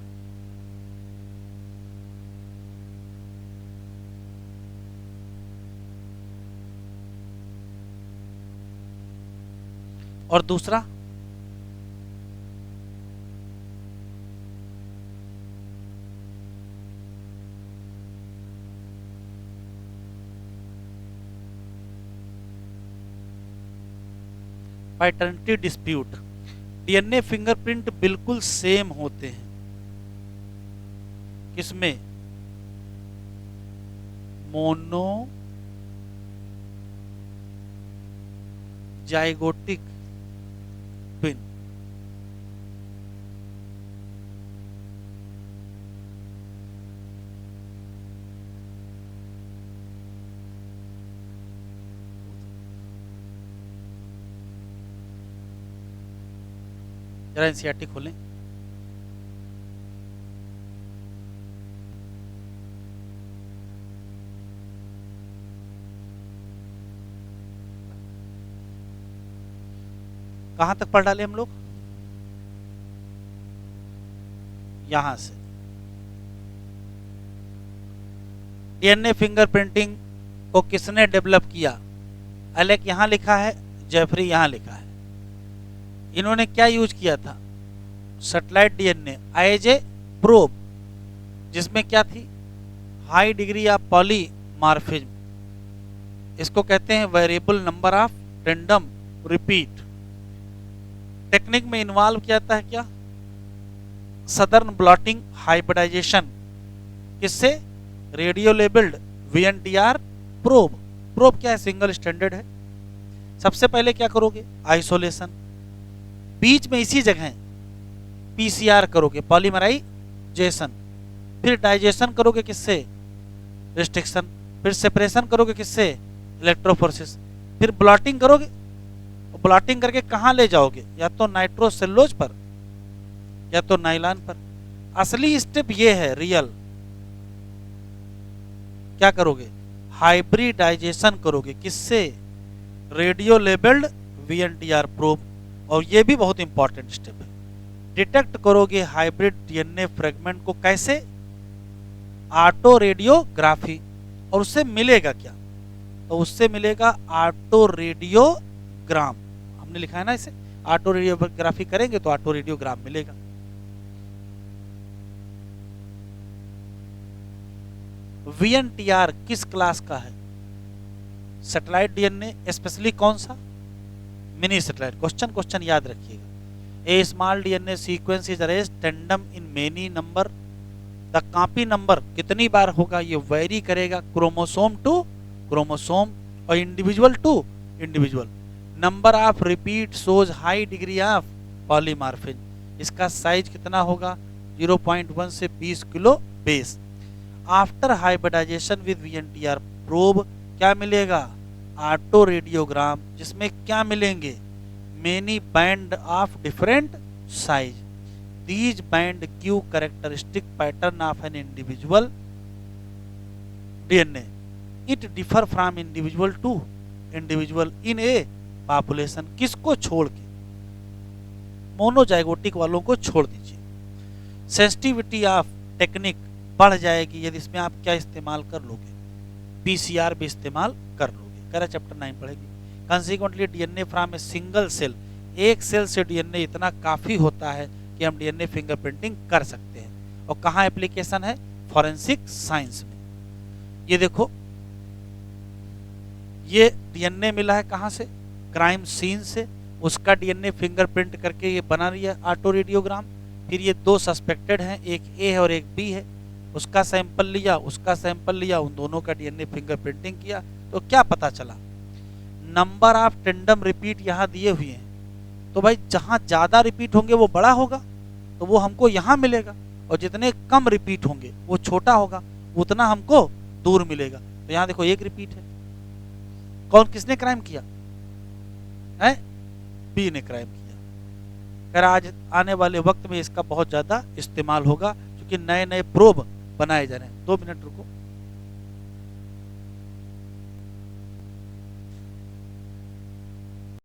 और दूसरा पैटर्निटी डिस्प्यूट। डीएनए फिंगरप्रिंट बिल्कुल सेम होते हैं, किसमें? Mono zygotic twin. जरा एनसीईआरटी खोलें। कहां तक पढ़ डाले हम लोग? यहां से डीएनए फिंगरप्रिंटिंग को किसने डेवलप किया? एलेक यहां लिखा है, जेफरी यहां लिखा है। इन्होंने क्या यूज किया था? Satellite DNA as a probe, जिसमें क्या थी? High degree of polymorphism. इसको कहते हैं variable number of random repeat. Technique में इन्वॉल्व किया जाता है क्या? Southern blotting hybridization. किससे? Radio labelled VNTR probe. Probe क्या है? सिंगल स्टैंडर्ड है। सबसे पहले क्या करोगे? आइसोलेशन। बीच में इसी जगह पीसीआर करोगे, पॉलीमराइजेशन। फिर डाइजेशन करोगे, किससे? रिस्ट्रिक्शन। फिर सेपरेशन करोगे, किससे? इलेक्ट्रोफोरेसिस। फिर ब्लॉटिंग करोगे। ब्लॉटिंग करके कहां ले जाओगे? या तो नाइट्रोसेलुलोज पर या तो नाइलॉन पर। असली स्टेप ये है रियल। क्या करोगे? हाइब्रिडाइजेशन करोगे। किससे? Radio labelled VNTR probe. और ये भी बहुत इंपॉर्टेंट स्टेप है। डिटेक्ट करोगे हाइब्रिड डीएनए फ्रेगमेंट को। कैसे? Auto radiography. और उससे मिलेगा क्या? तो उससे मिलेगा ऑटो रेडियोग्राम। हमने लिखा है ना इसे, ऑटो रेडियोग्राफी करेंगे तो ऑटो रेडियोग्राम मिलेगा। वीएनटीआर किस क्लास का है? सैटेलाइट डीएनए, स्पेशली कौन सा? Mini satellite. क्वेश्चन याद रखिएगा। A small DNA sequence is arranged tandem in many number. The copy number कितनी बार होगा ये वेरी करेगा क्रोमोसोम टू क्रोमोसोम और individual to individual. Number of repeat shows high degree of polymorphism. इसका size कितना होगा? 0.1 से 20 kilo base. After hybridization with VNTR probe क्या मिलेगा? ऑटो रेडियोग्राम, जिसमें क्या मिलेंगे? Many band of different size. These band give characteristic pattern of N individual DNA. It differ from individual to individual in a population. किसको छोड़ के? Monozygotic वालों को छोड़ दीजिए। सेंसिटिविटी ऑफ टेक्निक बढ़ जाएगी यदि इसमें आप क्या इस्तेमाल कर लोगे? पीसीआर भी इस्तेमाल कर लोगे। कह रहा चैप्टर 9 पढ़ेंगे। Consequently DNA from a single cell, एक सेल से डीएनए इतना काफी होता है कि हम डीएनए फिंगरप्रिंटिंग कर सकते हैं। और कहाँ एप्लीकेशन है? फॉरेंसिक साइंस में। ये देखो, ये डीएनए मिला है कहाँ से? क्राइम सीन से। उसका डीएनए फिंगरप्रिंट करके ये बना लिया ऑटो रेडियोग्राम। फिर ये दो सस्पेक्टेड हैं, एक ए है और एक बी है। उसका सैंपल लिया, उसका सैंपल लिया, उन दोनों का डीएनए फिंगरप्रिंटिंग किया। तो क्या पता चला? नंबर ऑफ टेंडम रिपीट यहाँ दिए हुए हैं। तो भाई जहां ज्यादा रिपीट होंगे वो बड़ा होगा, तो वो हमको यहाँ मिलेगा। और जितने कम रिपीट होंगे वो छोटा होगा, उतना हमको दूर मिलेगा। तो यहाँ देखो एक रिपीट है। कौन, किसने क्राइम किया है? बी ने क्राइम किया। खैर आज आने वाले वक्त में इसका बहुत ज्यादा इस्तेमाल होगा, क्योंकि नए नए प्रोब बनाए जा रहे हैं। 2 मिनट रुको।